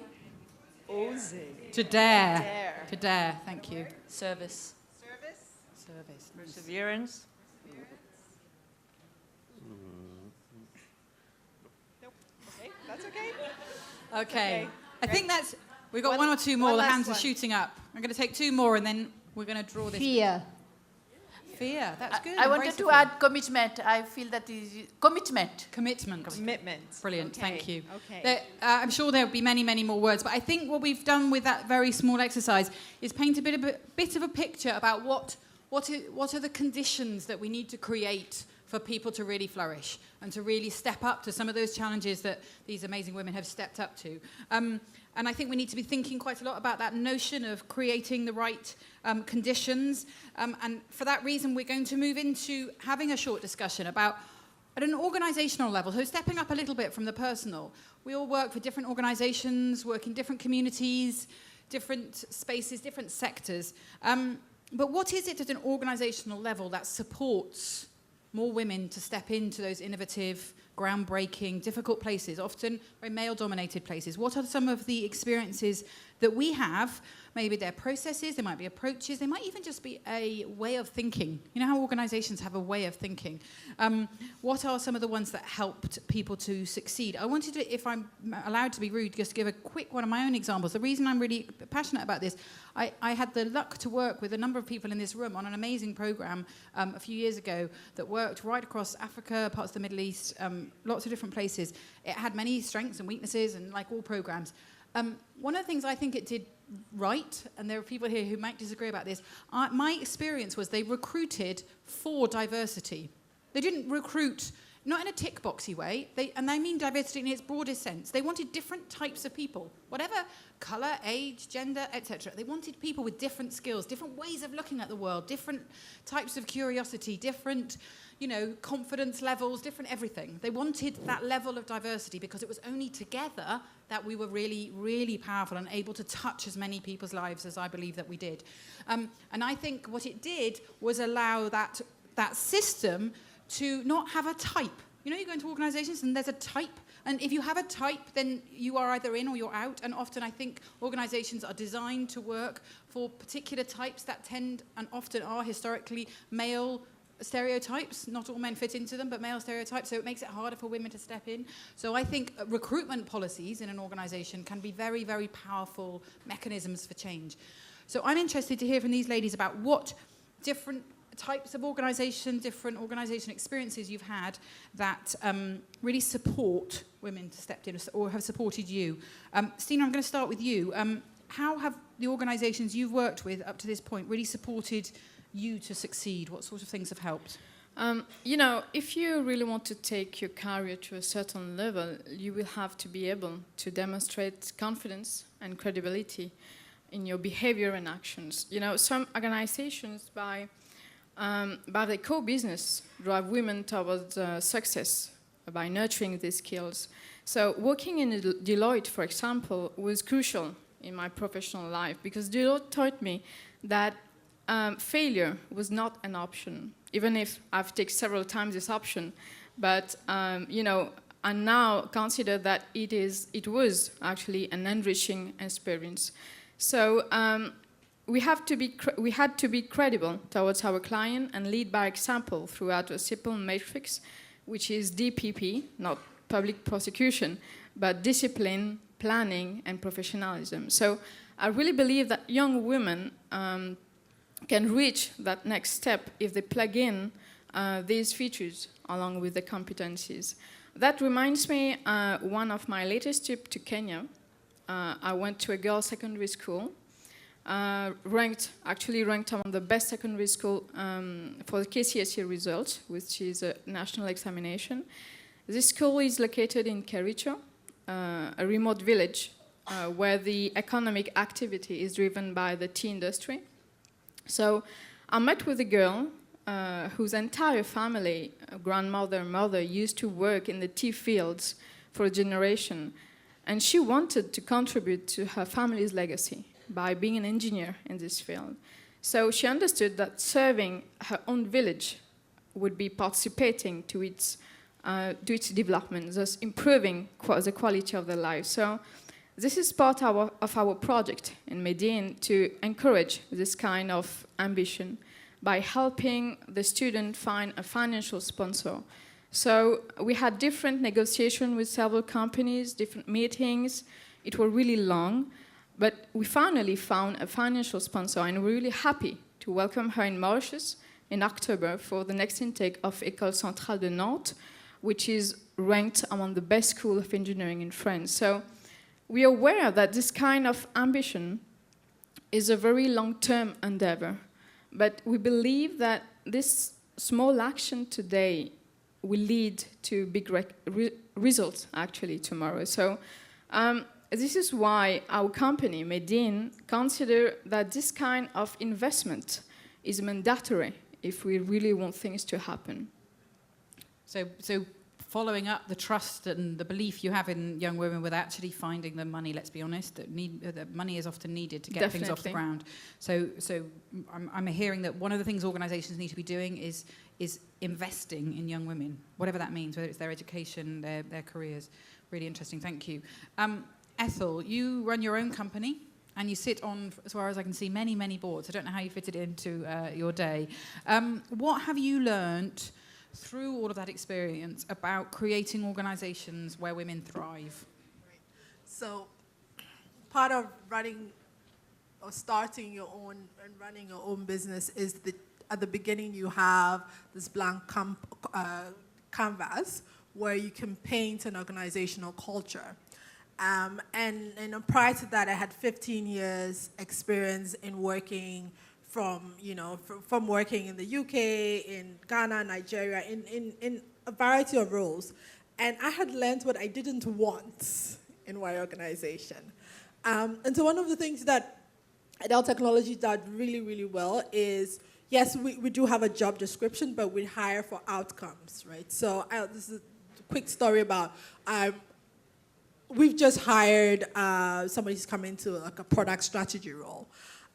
Oser. To dare. Dare. To dare. Thank you. Service. Service. Service. Perseverance. Nope. Okay, that's okay. Okay. Okay. I think that's... We've got One- one or two more. one The last hands are one. shooting up. I'm going to take 2 more and then we're going to draw this. Fear. Fear. That's good. I Embrace wanted the to fear. add commitment. I feel that is commitment. Commitment. Commitment. Brilliant, Okay, thank you. Okay. There, I'm sure there'll be many, many more words, but I think what we've done with that very small exercise is paint a bit of a picture about what are the conditions that we need to create for people to really flourish and to really step up to some of those challenges that these amazing women have stepped up to. And I think we need to be thinking quite a lot about that notion of creating the right conditions. And for that reason, we're going to move into having a short discussion about, at an organisational level, so stepping up a little bit from the personal. We all work for different organisations, work in different communities, different spaces, different sectors. But what is it at an organisational level that supports more women to step into those innovative, groundbreaking, difficult places, often very male-dominated places? What are some of the experiences that we have? Maybe they're processes, they might be approaches, they might even just be a way of thinking. You know how organisations have a way of thinking? What are some of the ones that helped people to succeed? I wanted to, if I'm allowed to be rude, just give a quick one of my own examples. The reason I'm really passionate about this, I had the luck to work with a number of people in this room on an amazing programme a few years ago that worked right across Africa, parts of the Middle East, lots of different places. It had many strengths and weaknesses, and like all programmes. One of the things I think it did right, and there are people here who might disagree about this, my experience was they recruited for diversity. They didn't recruit, not in a tick-boxy way, and I mean diversity in its broadest sense. They wanted different types of people, whatever colour, age, gender, etc. They wanted people with different skills, different ways of looking at the world, different types of curiosity, different, confidence levels, different everything. They wanted that level of diversity because it was only together that we were really, really powerful and able to touch as many people's lives as I believe that we did. And I think what it did was allow that system to not have a type. You go into organisations and there's a type, and if you have a type, then you are either in or you're out, and often I think organisations are designed to work for particular types that tend and often are historically male stereotypes. Not all men fit into them, but male stereotypes, so it makes it harder for women to step in. So I think recruitment policies in an organisation can be very, very powerful mechanisms for change. So I'm interested to hear from these ladies about what different types of organisation, different organisation experiences you've had that really support women to step in or have supported you. Steena, I'm going to start with you. How have the organisations you've worked with up to this point really supported you to succeed? What sort of things have helped? You know, if you really want to take your career to a certain level, you will have to be able to demonstrate confidence and credibility in your behavior and actions. You know, some organizations by their core business drive women towards success by nurturing these skills. So working in Deloitte, for example, was crucial in my professional life because Deloitte taught me that failure was not an option, even if I've taken several times this option. But, you know, I now consider that it was actually an enriching experience. So we had to be credible towards our client and lead by example throughout a simple matrix, which is DPP, not public prosecution, but discipline, planning, and professionalism. So I really believe that young women can reach that next step if they plug in these features along with the competencies. That reminds me one of my latest trips to Kenya. I went to a girls' secondary school, ranked among the best secondary school for the KCSE results, which is a national examination. This school is located in Kericho, a remote village where the economic activity is driven by the tea industry. So I met with a girl whose entire family, grandmother, mother, used to work in the tea fields for a generation. And she wanted to contribute to her family's legacy by being an engineer in this field. So she understood that serving her own village would be participating to its development, thus improving the quality of their life. So this is part of our project in Medine to encourage this kind of ambition by helping the student find a financial sponsor. So we had different negotiations with several companies, different meetings. It was really long, but we finally found a financial sponsor, and we're really happy to welcome her in Marais in October for the next intake of École Centrale de Nantes, which is ranked among the best schools of engineering in France. So we are aware that this kind of ambition is a very long-term endeavor, but we believe that this small action today will lead to big results actually tomorrow. So this is why our company, Medine, consider that this kind of investment is mandatory if we really want things to happen. So following up the trust and the belief you have in young women with actually finding the money, let's be honest, that money is often needed to get things off the ground. So I'm hearing that one of the things organisations need to be doing is investing in young women, whatever that means, whether it's their education, their careers. Really interesting, thank you. Ethel, you run your own company and you sit on, as far as I can see, many, many boards. I don't know how you fit it into your day. What have you learnt through all of that experience about creating organisations where women thrive? Right. So part of running or starting your own and running your own business is that at the beginning you have this blank canvas where you can paint an organizational culture. And prior to that, I had 15 years experience in working from working in the UK, in Ghana, Nigeria, in a variety of roles. And I had learned what I didn't want in my organization. And so one of the things that EDEL Technology does really, really well is, yes, we do have a job description, but we hire for outcomes, right? So this is a quick story about, we've just hired somebody who's come into like a product strategy role.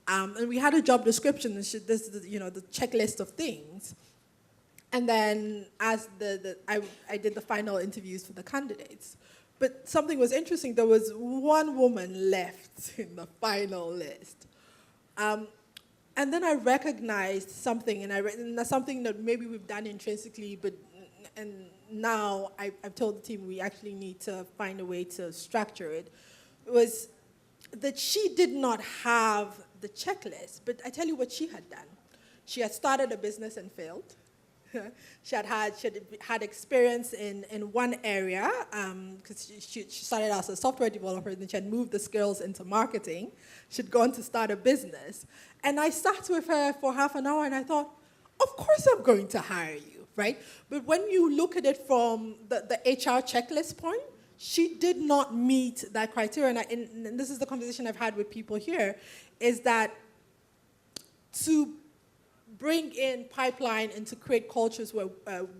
And we had a job description, and this is the checklist of things. And then as I did the final interviews for the candidates. But something was interesting. There was one woman left in the final list. And then I recognized something, and that's something that maybe we've done intrinsically, and now I've told the team we actually need to find a way to structure it. It was that she did not have the checklist, but I tell you what she had done. She had started a business and failed. She had experience in one area, because she started as a software developer, and then she had moved the skills into marketing. She'd gone to start a business. And I sat with her for half an hour, and I thought, of course I'm going to hire you, right? But when you look at it from the HR checklist point, she did not meet that criteria. And this is the conversation I've had with people here, is that to bring in pipeline and to create cultures where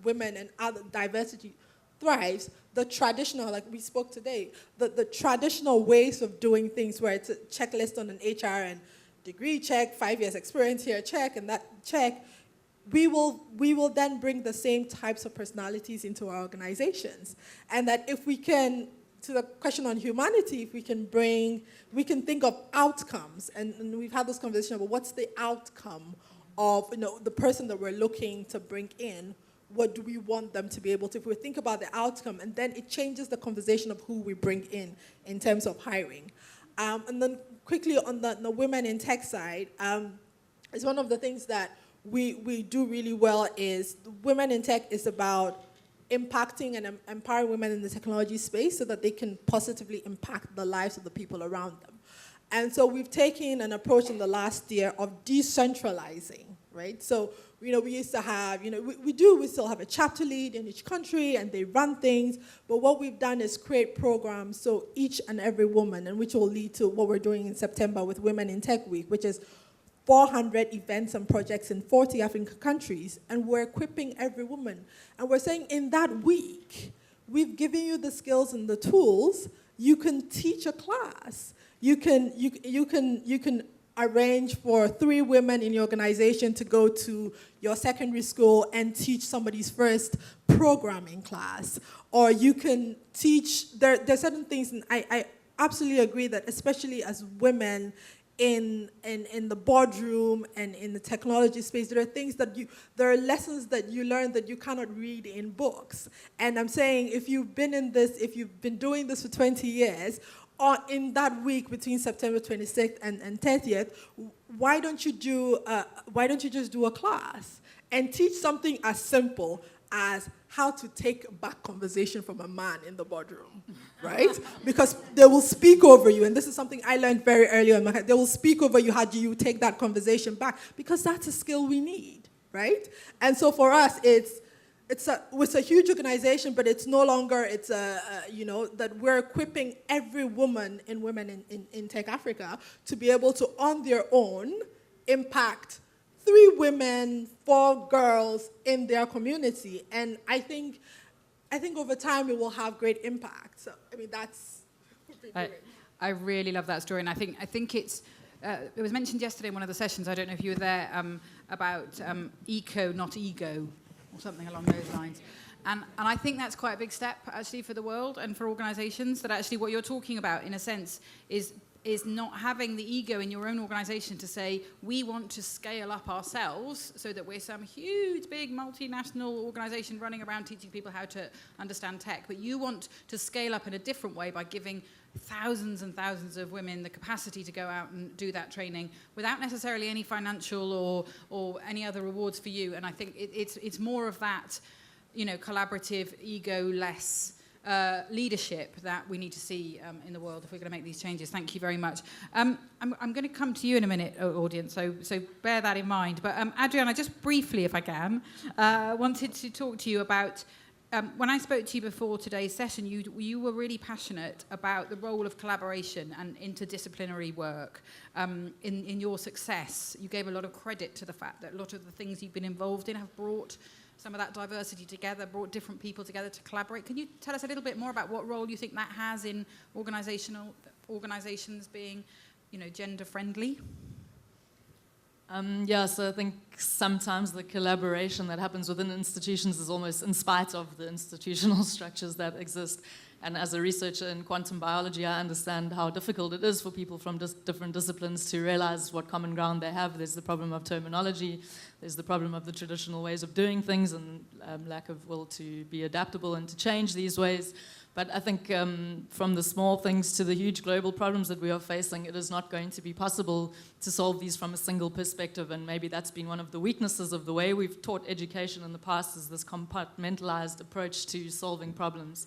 women and other diversity thrives, the traditional, like we spoke today, the traditional ways of doing things where it's a checklist on an HR and degree check, 5 years experience here, check, and that check, we will then bring the same types of personalities into our organizations. And that if we can, to the question on humanity, if we can think of outcomes, and we've had this conversation about what's the outcome of the person that we're looking to bring in, what do we want them to be able to, if we think about the outcome, and then it changes the conversation of who we bring in terms of hiring. And then quickly on the women in tech side, is one of the things that we do really well is women in tech is about impacting and empowering women in the technology space so that they can positively impact the lives of the people around them. And so we've taken an approach in the last year of decentralizing, right? So, we used to have, we still have a chapter lead in each country and they run things, but what we've done is create programs so each and every woman, and which will lead to what we're doing in September with Women in Tech Week, which is 400 events and projects in 40 African countries, and we're equipping every woman. And we're saying in that week, we've given you the skills and the tools, you can teach a class. You can arrange for 3 women in your organization to go to your secondary school and teach somebody's first programming class. Or you can teach, there are certain things, and I absolutely agree that especially as women in the boardroom and in the technology space, there are things that there are lessons that you learn that you cannot read in books. And I'm saying if you've been doing this for 20 years, or in that week between September 26th and 30th, why don't you just do a class and teach something as simple as how to take back conversation from a man in the boardroom, right? Because they will speak over you, and this is something I learned very early on. They will speak over you. How do you take that conversation back? Because that's a skill we need, right? And so for us, it's a huge organization, but it's no longer, that we're equipping every woman and women in Tech Africa to be able to, on their own, impact 3 women, 4 girls in their community. And I think over time it will have great impact. So, that's what we're doing. I really love that story, and I think it's, it was mentioned yesterday in one of the sessions, I don't know if you were there, about eco, not ego, or something along those lines. And I think that's quite a big step, actually, for the world and for organizations, that actually what you're talking about, in a sense, is not having the ego in your own organization to say, we want to scale up ourselves so that we're some huge, big, multinational organization running around teaching people how to understand tech. But you want to scale up in a different way by giving thousands and thousands of women the capacity to go out and do that training without necessarily any financial or any other rewards for you. And I think it's more of that, collaborative, ego-less leadership that we need to see in the world if we're going to make these changes. Thank you very much. I'm going to come to you in a minute, audience, so bear that in mind. But Adriana, just briefly, if I can, wanted to talk to you about, when I spoke to you before today's session, you were really passionate about the role of collaboration and interdisciplinary work in your success. You gave a lot of credit to the fact that a lot of the things you've been involved in have brought some of that diversity together, brought different people together to collaborate. Can you tell us a little bit more about what role you think that has in organizations being, gender friendly? So I think sometimes the collaboration that happens within institutions is almost in spite of the institutional structures that exist. And as a researcher in quantum biology, I understand how difficult it is for people from different disciplines to realize what common ground they have. There's the problem of terminology, there's the problem of the traditional ways of doing things and lack of will to be adaptable and to change these ways. But I think from the small things to the huge global problems that we are facing, it is not going to be possible to solve these from a single perspective. And maybe that's been one of the weaknesses of the way we've taught education in the past, is this compartmentalized approach to solving problems.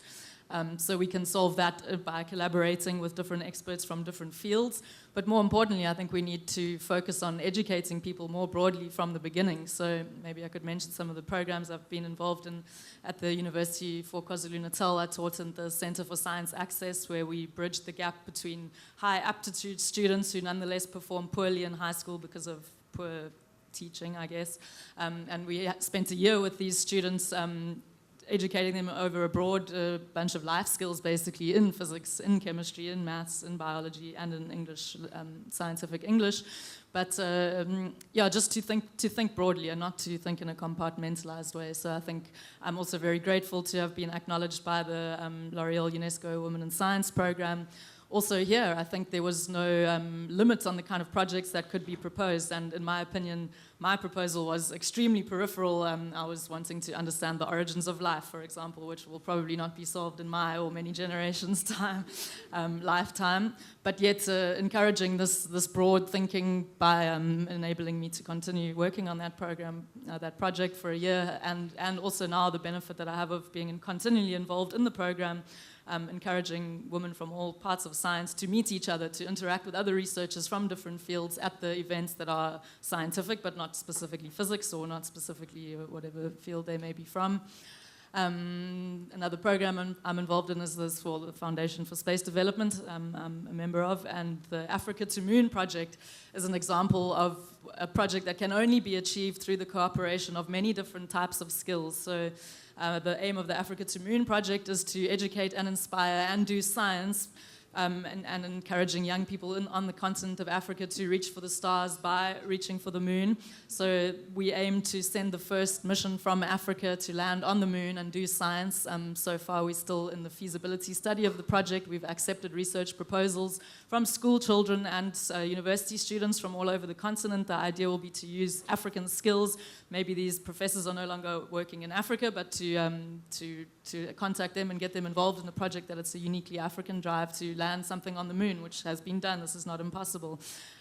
So we can solve that by collaborating with different experts from different fields. But more importantly, I think we need to focus on educating people more broadly from the beginning. So maybe I could mention some of the programs I've been involved in at the University for KwaZulu-Natal. I taught in the Center for Science Access, where we bridged the gap between high aptitude students who nonetheless perform poorly in high school because of poor teaching, I guess. And we spent a year with these students educating them over a broad bunch of life skills, basically in physics, in chemistry, in maths, in biology, and in English, scientific English. But yeah, just to think broadly and not to think in a compartmentalized way. So I think I'm also very grateful to have been acknowledged by the L'Oreal UNESCO Women in Science program. Also here, I think there was no limit on the kind of projects that could be proposed, and in my opinion, my proposal was extremely peripheral. I was wanting to understand the origins of life, for example, which will probably not be solved in my or many generations' lifetime, but yet encouraging this broad thinking by enabling me to continue working on that program, that project for a year, and also now the benefit that I have of being continually involved in the program, encouraging women from all parts of science to meet each other, to interact with other researchers from different fields at the events that are scientific, but not specifically physics or not specifically whatever field they may be from. Another program I'm involved in is this for the Foundation for Space Development, I'm a member of, and the Africa to Moon project is an example of a project that can only be achieved through the cooperation of many different types of skills. So the aim of the Africa to Moon project is to educate and inspire and do science and encouraging young people on the continent of Africa to reach for the stars by reaching for the moon. So we aim to send the first mission from Africa to land on the moon and do science. So far we're still in the feasibility study of the project. We've accepted research proposals from school children and university students from all over the continent. The idea will be to use African skills. Maybe these professors are no longer working in Africa, but to contact them and get them involved in the project, that it's a uniquely African drive to land something on the moon, which has been done. This is not impossible.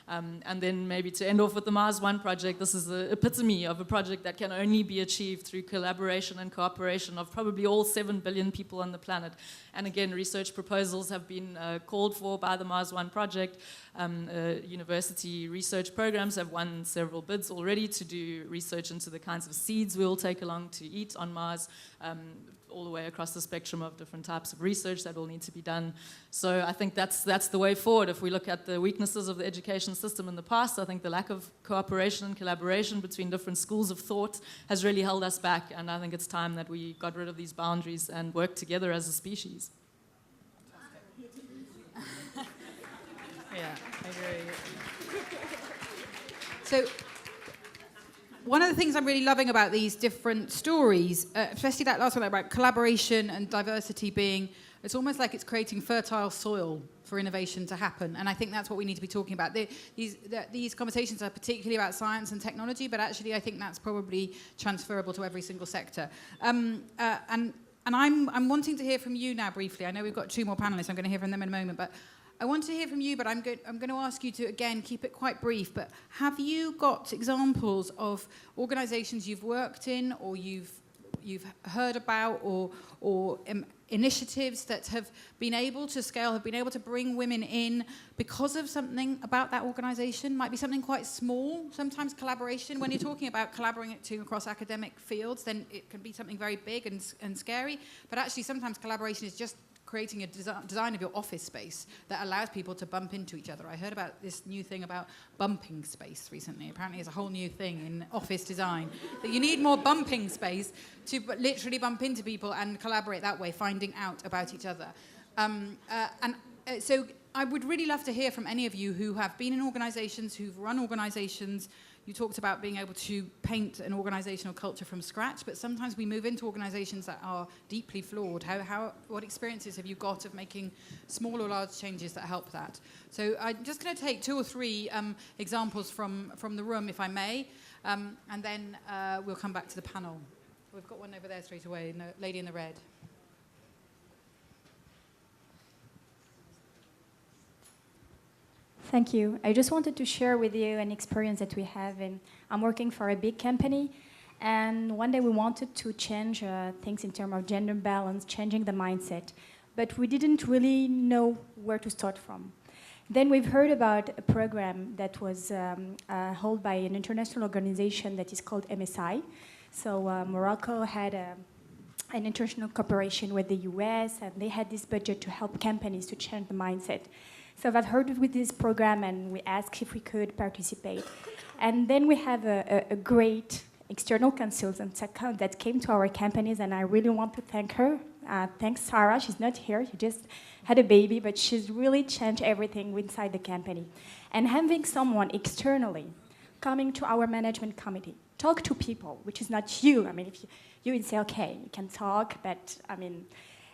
And then maybe to end off with the Mars One project, this is the epitome of a project that can only be achieved through collaboration and cooperation of probably all 7 billion people on the planet. And again, research proposals have been called for by the Mars One project. University research programs have won several bids already to do research into the kinds of seeds we will take along to eat on Mars, all the way across the spectrum of different types of research that will need to be done. So I think that's the way forward. If we look at the weaknesses of the education system in the past, I think the lack of cooperation and collaboration between different schools of thought has really held us back, and I think it's time that we got rid of these boundaries and work together as a species. Yeah, I agree. So, one of the things I'm really loving about these different stories, especially that last one about collaboration and diversity being, it's almost like it's creating fertile soil for innovation to happen. And I think that's what we need to be talking about. These conversations are particularly about science and technology, but actually I think that's probably transferable to every single sector. And I'm wanting to hear from you now briefly. I know we've got 2 more panelists. I'm going to hear from them in a moment, but I want to hear from you, but I'm going to ask you to, again, keep it quite brief. But have you got examples of organisations you've worked in or you've heard about or initiatives that have been able to scale, have been able to bring women in because of something about that organisation? Might be something quite small. Sometimes collaboration, when you're talking about collaborating across academic fields, then it can be something very big and scary. But actually, sometimes collaboration is just creating a design of your office space that allows people to bump into each other. I heard about this new thing about bumping space recently. Apparently it's a whole new thing in office design, that you need more bumping space to literally bump into people and collaborate that way, finding out about each other. So I would really love to hear from any of you who have been in organisations, who've run organisations. You talked about being able to paint an organisational culture from scratch, but sometimes we move into organisations that are deeply flawed. What experiences have you got of making small or large changes that help that? So I'm just going to take 2 or 3 examples from the room, if I may, and then we'll come back to the panel. We've got one over there straight away, the lady in the red. Thank you. I just wanted to share with you an experience that we have. I'm working for a big company, and one day we wanted to change things in terms of gender balance, changing the mindset. but we didn't really know where to start from. Then we've heard about a program that was held by an international organization that is called MSI. So Morocco had an international cooperation with the US, and they had this budget to help companies to change the mindset. So I've heard with this program, and we asked if we could participate. And then we have a great external consultant that came to our companies, and I really want to thank her. Thanks, Sarah. She's not here. She just had a baby, but she's really changed everything inside the company. And having someone externally coming to our management committee, talk to people, which is not you. I mean, if you would say, okay, you can talk, but I mean,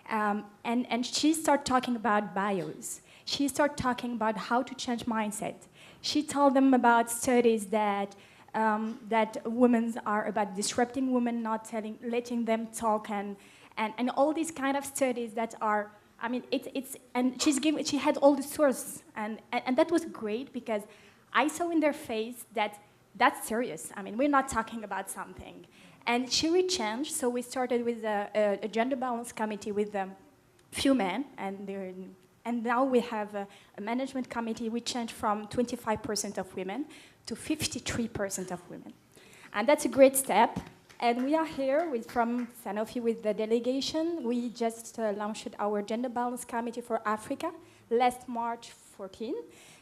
and she started talking about bios. She started talking about how to change mindset. She told them about studies that women are about disrupting women, not letting them talk, and all these kind of studies that are, I mean, and she had all the sources, and that was great because I saw in their face that that's serious. I mean, we're not talking about something. And she would change, so we started with a gender balance committee with a few men, and now we have a management committee. We changed from 25% of women to 53% of women. And that's a great step. And we are here from Sanofi with the delegation. We just launched our gender balance committee for Africa last March 14.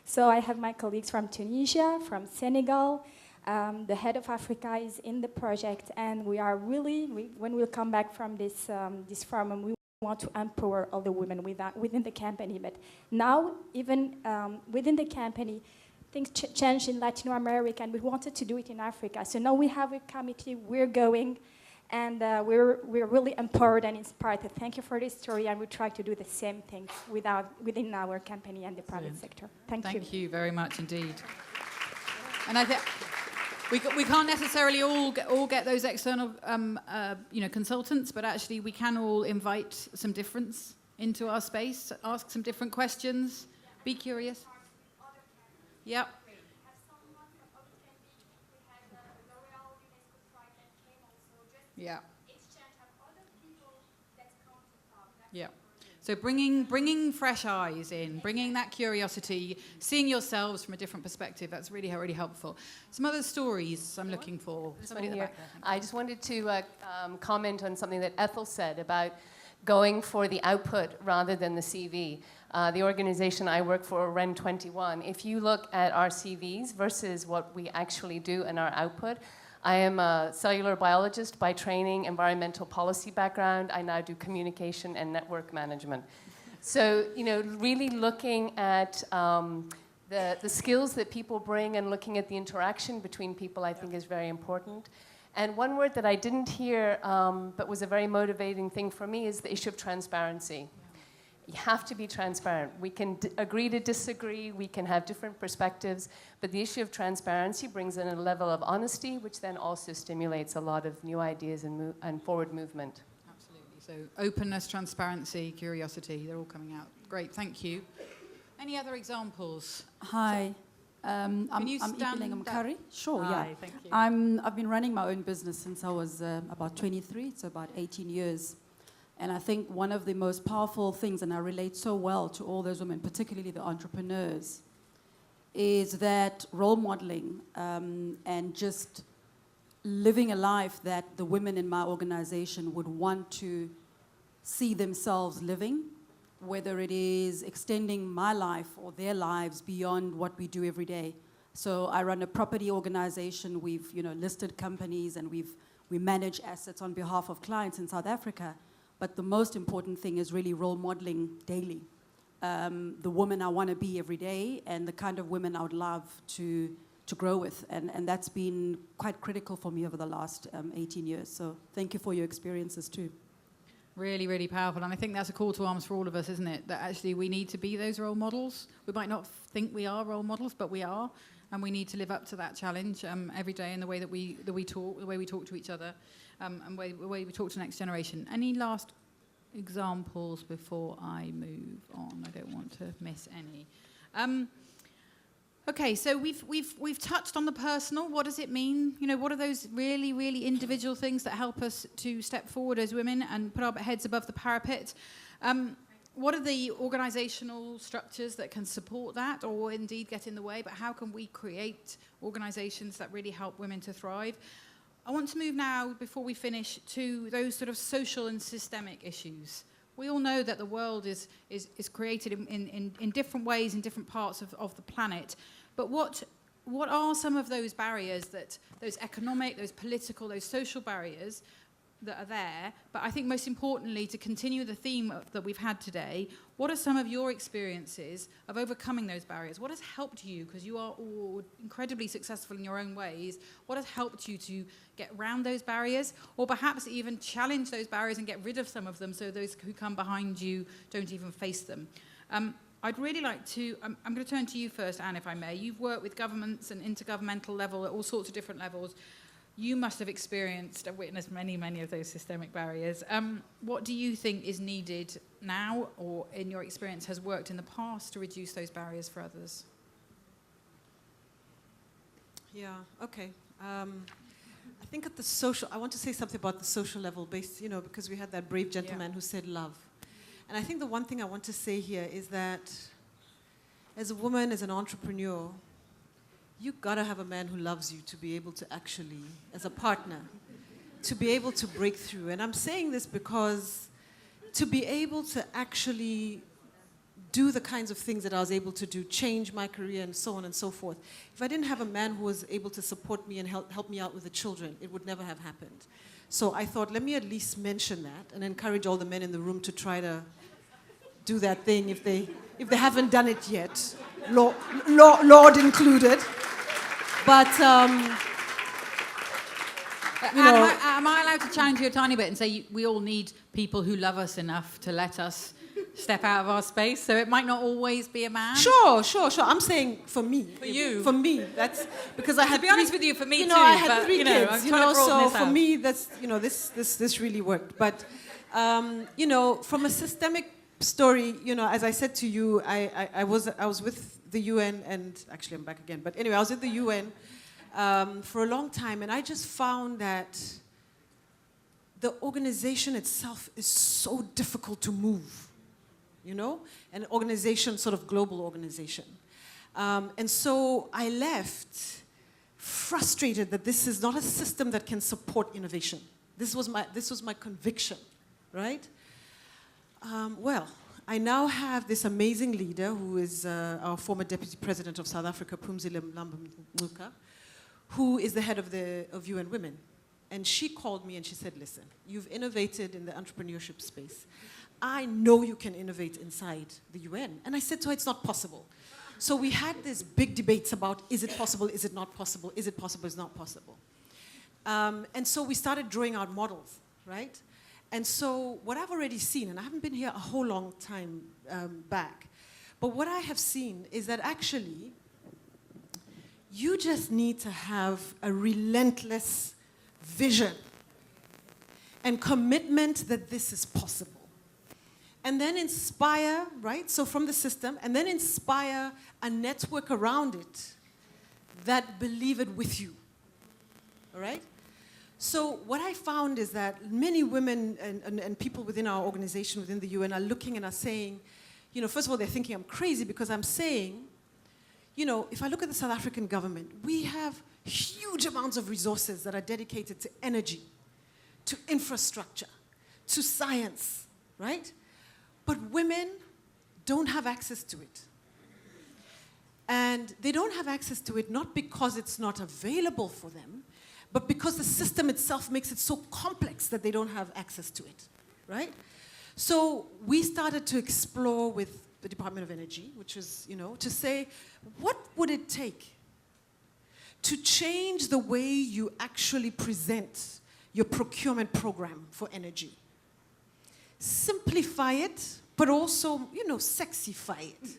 So I have my colleagues from Tunisia, from Senegal. The head of Africa is in the project, and we are really, when we'll come back from this forum, we want to empower all the women within the company. But now, even within the company, things changed in Latin America, and we wanted to do it in Africa. So now we have a committee, we're going, and we're really empowered and inspired. Thank you for this story, and we try to do the same thing within our company and the private sector. Thank you. Thank you very much indeed. And I think we can't necessarily all get those external consultants, but actually we can all invite some difference into our space, ask some different questions, be curious. Yep. Yeah. Yeah. So bringing fresh eyes in, bringing that curiosity, seeing yourselves from a different perspective, that's really, really helpful. Some other stories I'm looking for. I just wanted to comment on something that Ethel said about going for the output rather than the CV. The organization I work for, REN 21, if you look at our CVs versus what we actually do in our output, I am a cellular biologist by training, environmental policy background. I now do communication and network management. So, really looking at the skills that people bring and looking at the interaction between people, I think is very important. And one word that I didn't hear, but was a very motivating thing for me, is the issue of transparency. You have to be transparent. We can agree to disagree, we can have different perspectives, but the issue of transparency brings in a level of honesty, which then also stimulates a lot of new ideas and forward movement. Absolutely. So openness, transparency, curiosity, they're all coming out. Great, thank you. Any other examples? Hi. I'm stand Curry. Sure, Hi, yeah. thank you. I've been running my own business since I was about 23, so about 18 years. And I think one of the most powerful things, and I relate so well to all those women, particularly the entrepreneurs, is that role modeling and just living a life that the women in my organization would want to see themselves living, whether it is extending my life or their lives beyond what we do every day. So I run a property organization. We've listed companies, and we manage assets on behalf of clients in South Africa. But the most important thing is really role modeling daily. The woman I want to be every day, and the kind of women I would love to grow with. And that's been quite critical for me over the last 18 years. So thank you for your experiences too. Really, really powerful. And I think that's a call to arms for all of us, isn't it? That actually we need to be those role models. We might not think we are role models, but we are. And we need to live up to that challenge every day in the way that we talk, the way we talk to each other. And the way we talk to the next generation. Any last examples before I move on? I don't want to miss any. Okay, so we've touched on the personal. What does it mean? What are those really, really individual things that help us to step forward as women and put our heads above the parapet? what are the organizational structures that can support that or indeed get in the way? But how can we create organizations that really help women to thrive? I want to move now, before we finish, to those sort of social and systemic issues. We all know that the world is created in different ways in different parts of the planet. But what are some of those barriers, those economic, those political, those social barriers that are there? But I think most importantly, to continue the theme that we've had today, what are some of your experiences of overcoming those barriers? What has helped you, because you are all incredibly successful in your own ways, what has helped you to get around those barriers, or perhaps even challenge those barriers and get rid of some of them so those who come behind you don't even face them? I'd really like to, I'm going to turn to you first, Anne, if I may. You've worked with governments and intergovernmental level at all sorts of different levels. You must have experienced and witnessed many, many of those systemic barriers. What do you think is needed now, or in your experience has worked in the past to reduce those barriers for others? Yeah, okay. I think at the social, I want to say something about the social level based, because we had that brave gentleman who said love. And I think the one thing I want to say here is that as a woman, as an entrepreneur, you gotta have a man who loves you to be able to actually, as a partner, to be able to break through. And I'm saying this because to be able to actually do the kinds of things that I was able to do, change my career and so on and so forth, if I didn't have a man who was able to support me and help me out with the children, it would never have happened. So I thought, let me at least mention that and encourage all the men in the room to try to do that thing if they haven't done it yet, Lord included. But, am I allowed to challenge you a tiny bit and say we all need people who love us enough to let us step out of our space? So it might not always be a man. Sure. I'm saying for me. For you. For me. That's because I had. To be honest with you, for me too. I had three kids. I'm trying to broaden this for out. me, that's this really worked. But from a systemic story, as I said to you, I was with the UN, and actually I'm back again. But anyway, I was at the UN for a long time, and I just found that the organization itself is so difficult to move, an organization, sort of global organization. And so I left frustrated that this is not a system that can support innovation. This was my conviction, right? I now have this amazing leader who is our former Deputy President of South Africa, Phumzile Mlambo-Ngcuka, who is the head of UN Women. And she called me and she said, listen, you've innovated in the entrepreneurship space. I know you can innovate inside the UN. And I said to her, it's not possible. So we had these big debates about, is it possible, is it not possible, is it possible, is it not possible. And so we started drawing out models, right? And so what I've already seen, and I haven't been here a whole long time back, but what I have seen is that actually you just need to have a relentless vision and commitment that this is possible. And then inspire, right? So from the system, and then inspire a network around it that believe it with you, all right? So what I found is that many women and people within our organization, within the UN, are looking and are saying, first of all, they're thinking I'm crazy because I'm saying, if I look at the South African government, we have huge amounts of resources that are dedicated to energy, to infrastructure, to science, right? But women don't have access to it. And they don't have access to it not because it's not available for them, but because the system itself makes it so complex that they don't have access to it, right? So we started to explore with the Department of Energy, which is, to say, what would it take to change the way you actually present your procurement program for energy? Simplify it, but also, sexify it,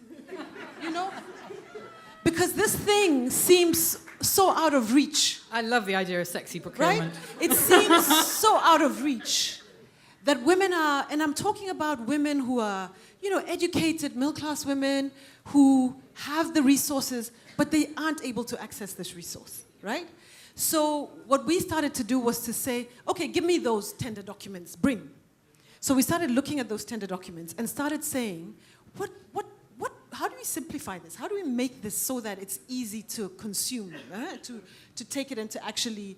Because this thing seems so out of reach. I love the idea of sexy procurement. Right? It seems so out of reach that women are, and I'm talking about women who are, educated, middle-class women who have the resources, but they aren't able to access this resource, right? So what we started to do was to say, okay, give me those tender documents, bring. So we started looking at those tender documents and started saying, how do we simplify this? How do we make this so that it's easy to consume, to take it and to actually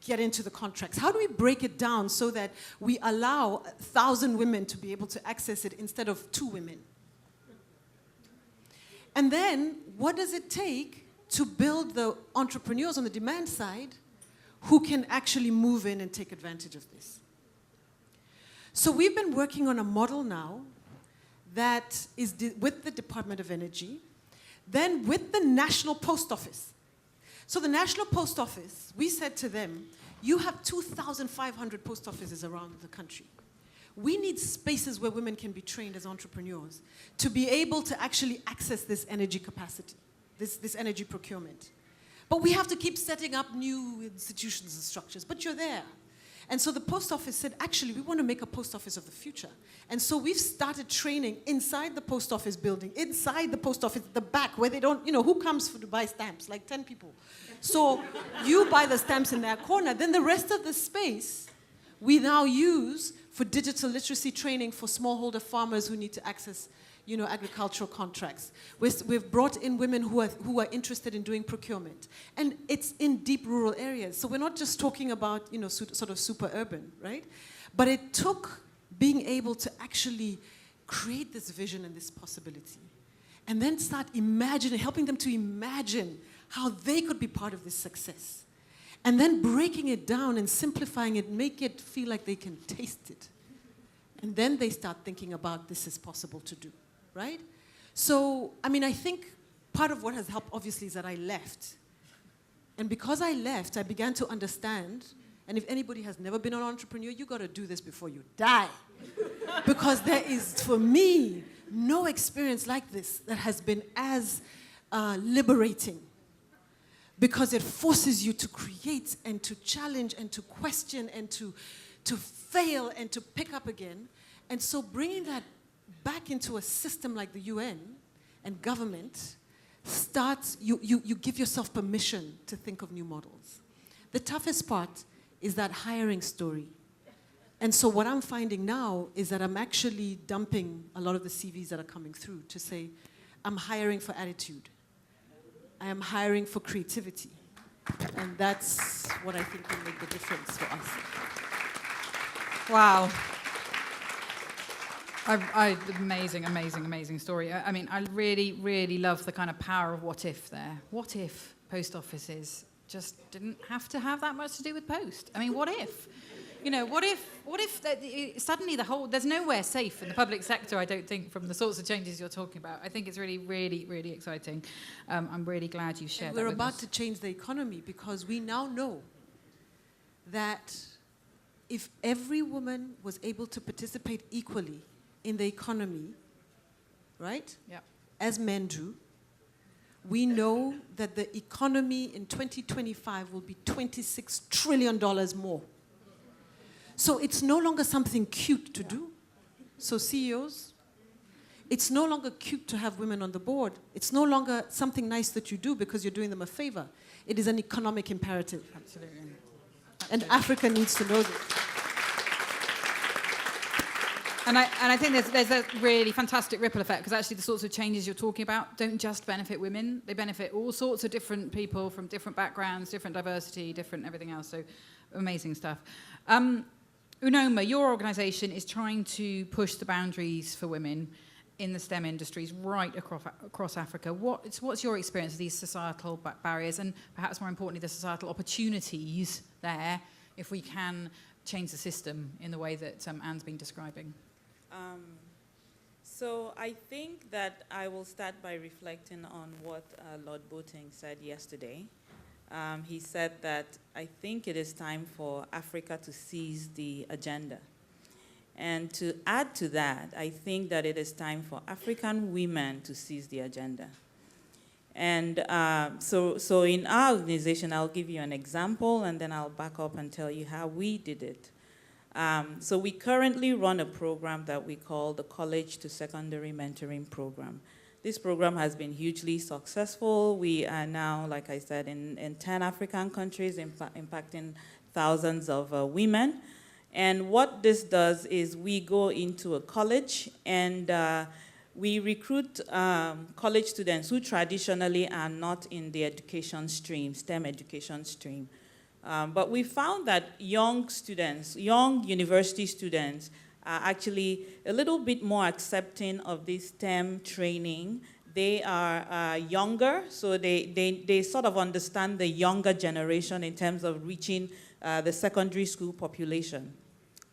get into the contracts? How do we break it down so that we allow 1,000 women to be able to access it instead of 2 women? And then, what does it take to build the entrepreneurs on the demand side who can actually move in and take advantage of this? So we've been working on a model now that is with the Department of Energy, then with the National Post Office. So the National Post Office, we said to them, you have 2,500 post offices around the country. We need spaces where women can be trained as entrepreneurs to be able to actually access this energy capacity, this energy procurement. But we have to keep setting up new institutions and structures, but you're there. And so the post office said, actually, we want to make a post office of the future. And so we've started training inside the post office building, inside the post office, the back, where they don't, who comes to buy stamps? Like 10 people. So you buy the stamps in that corner. Then the rest of the space, we now use for digital literacy training for smallholder farmers who need to access agricultural contracts. We've brought in women who are interested in doing procurement. And it's in deep rural areas. So we're not just talking about, sort of super urban, right? But it took being able to actually create this vision and this possibility. And then start helping them to imagine how they could be part of this success. And then breaking it down and simplifying it, make it feel like they can taste it. And then they start thinking about this is possible to do. Right? So, I think part of what has helped, obviously, is that I left. And because I left, I began to understand, and if anybody has never been an entrepreneur, you got to do this before you die. Because there is, for me, no experience like this that has been as liberating. Because it forces you to create and to challenge and to question and to fail and to pick up again. And so bringing that back into a system like the UN and government starts, you give yourself permission to think of new models. The toughest part is that hiring story. And so what I'm finding now is that I'm actually dumping a lot of the CVs that are coming through to say, I'm hiring for attitude. I am hiring for creativity. And that's what I think will make the difference for us. Wow. Amazing story. I really, really love the kind of power of what if there. What if post offices just didn't have to have that much to do with post? What if? What if suddenly there's nowhere safe in the public sector, I don't think, from the sorts of changes you're talking about. I think it's really, really, really exciting. I'm really glad you shared that with us. We're about to change the economy because we now know that if every woman was able to participate equally in the economy, right? Yeah. As men do, we know that the economy in 2025 will be $26 trillion more. So it's no longer something cute to do. So CEOs, it's no longer cute to have women on the board. It's no longer something nice that you do because you're doing them a favor. It is an economic imperative. Absolutely. And Africa needs to know this. And I think there's a really fantastic ripple effect because actually the sorts of changes you're talking about don't just benefit women. They benefit all sorts of different people from different backgrounds, different diversity, different everything else. So amazing stuff. Unoma, your organisation is trying to push the boundaries for women in the STEM industries right across Africa. What's your experience of these societal barriers and perhaps more importantly the societal opportunities there if we can change the system in the way that Anne's been describing? So I think that I will start by reflecting on what Lord Boateng said yesterday. He said that I think it is time for Africa to seize the agenda. And to add to that, I think that it is time for African women to seize the agenda. And so in our organization, I'll give you an example, and then I'll back up and tell you how we did it. So we currently run a program that we call the College to Secondary Mentoring Program. This program has been hugely successful. We are now, like I said, in 10 African countries, impacting thousands of women. And what this does is we go into a college and we recruit college students who traditionally are not in the education stream, STEM education stream. But we found that young students, young university students, are actually a little bit more accepting of this STEM training. They are younger, so they sort of understand the younger generation in terms of reaching the secondary school population.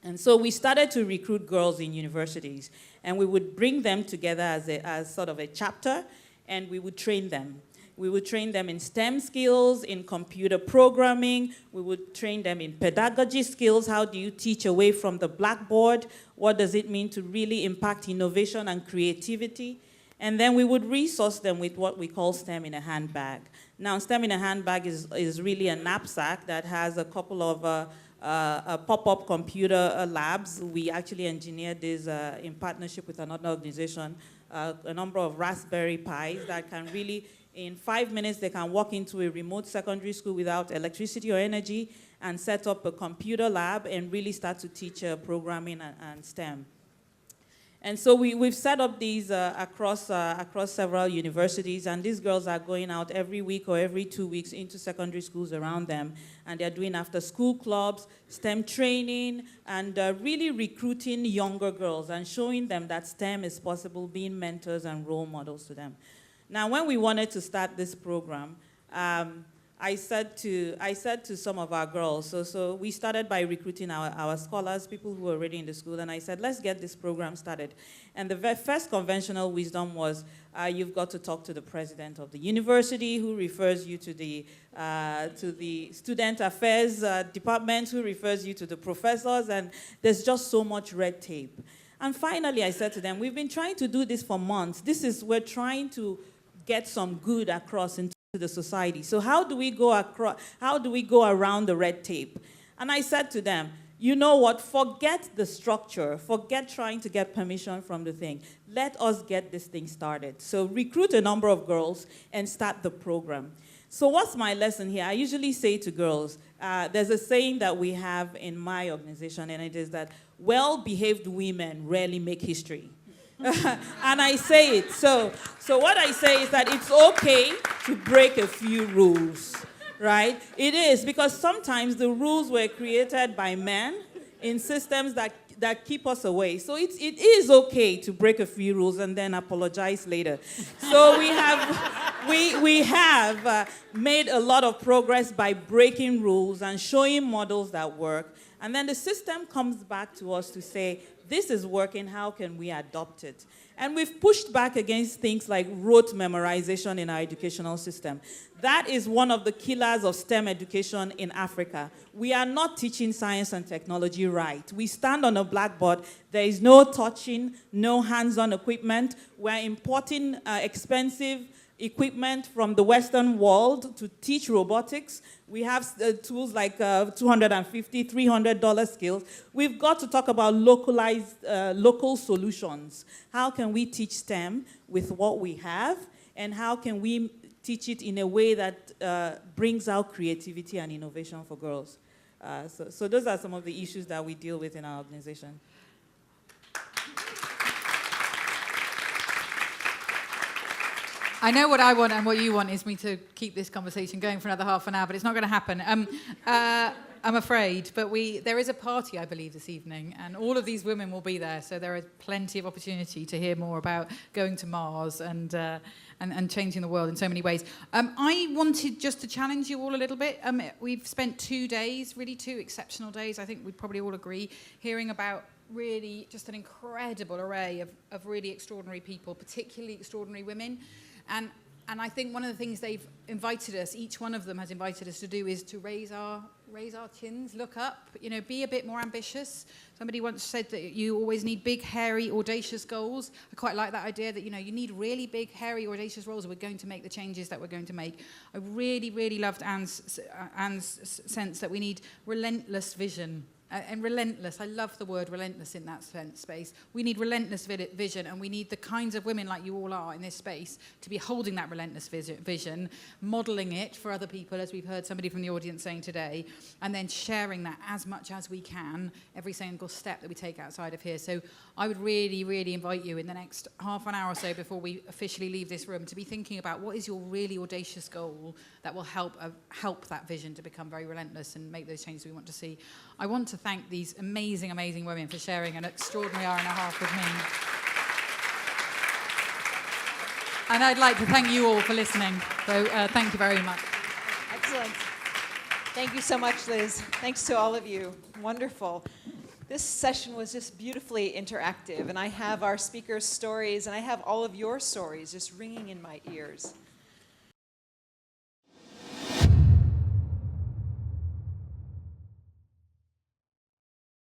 And so we started to recruit girls in universities, and we would bring them together as sort of a chapter, and we would train them. We would train them in STEM skills, in computer programming. We would train them in pedagogy skills. How do you teach away from the blackboard? What does it mean to really impact innovation and creativity? And then we would resource them with what we call STEM in a handbag. Now, STEM in a handbag is really a knapsack that has a couple of pop-up computer labs. We actually engineered this in partnership with another organization, a number of Raspberry Pis that can really, in 5 minutes, they can walk into a remote secondary school without electricity or energy and set up a computer lab and really start to teach programming and STEM. And so we've set up these across several universities, and these girls are going out every week or every 2 weeks into secondary schools around them, and they're doing after-school clubs, STEM training, and really recruiting younger girls and showing them that STEM is possible, being mentors and role models to them. Now, when we wanted to start this program, I said to some of our girls, so we started by recruiting our scholars, people who were already in the school, and I said, let's get this program started. And the first conventional wisdom was, you've got to talk to the president of the university, who refers you to the student affairs department, who refers you to the professors, and there's just so much red tape. And finally, I said to them, we've been trying to do this for months. We're trying to get some good across into the society. So how do we go around the red tape? And I said to them, you know what, forget the structure, forget trying to get permission from the thing. Let us get this thing started. So recruit a number of girls and start the program. So what's my lesson here? I usually say to girls, there's a saying that we have in my organization, and it is that well-behaved women rarely make history. And I say it. So what I say is that it's okay to break a few rules, right? It is, because sometimes the rules were created by men in systems that keep us away. So it is okay to break a few rules and then apologize later. So we have made a lot of progress by breaking rules and showing models that work. And then the system comes back to us to say, this is working, how can we adopt it? And we've pushed back against things like rote memorization in our educational system. That is one of the killers of STEM education in Africa. We are not teaching science and technology right. We stand on a blackboard, there is no touching, no hands-on equipment. We're importing expensive equipment from the Western world to teach robotics. We have tools like $250, $300 skills. We've got to talk about localized, local solutions. How can we teach STEM with what we have, and how can we teach it in a way that brings out creativity and innovation for girls? So those are some of the issues that we deal with in our organization. I know what I want, and what you want is me to keep this conversation going for another half an hour, but it's not going to happen. I'm afraid, but there is a party, I believe, this evening, and all of these women will be there, so there is plenty of opportunity to hear more about going to Mars and changing the world in so many ways. I wanted just to challenge you all a little bit. We've spent 2 days, really 2 exceptional days, I think we'd probably all agree, hearing about really just an incredible array of really extraordinary people, particularly extraordinary women. And I think one of the things they've invited us, each one of them has invited us to do, is to raise our chins, look up, be a bit more ambitious. Somebody once said that you always need big, hairy, audacious goals. I quite like that idea that, you need really big, hairy, audacious goals if we're going to make the changes that we're going to make. I really, really loved Anne's sense that we need relentless vision. And relentless. I love the word relentless in that space. We need relentless vision, and we need the kinds of women like you all are in this space to be holding that relentless vision, modelling it for other people, as we've heard somebody from the audience saying today, and then sharing that as much as we can, every single step that we take outside of here. So I would really, really invite you in the next half an hour or so before we officially leave this room to be thinking about what is your really audacious goal that will help that vision to become very relentless and make those changes we want to see. I want to thank these amazing, amazing women for sharing an extraordinary hour and a half with me. And I'd like to thank you all for listening. So thank you very much. Excellent. Thank you so much, Liz. Thanks to all of you. Wonderful. This session was just beautifully interactive, and I have our speakers' stories, and I have all of your stories just ringing in my ears.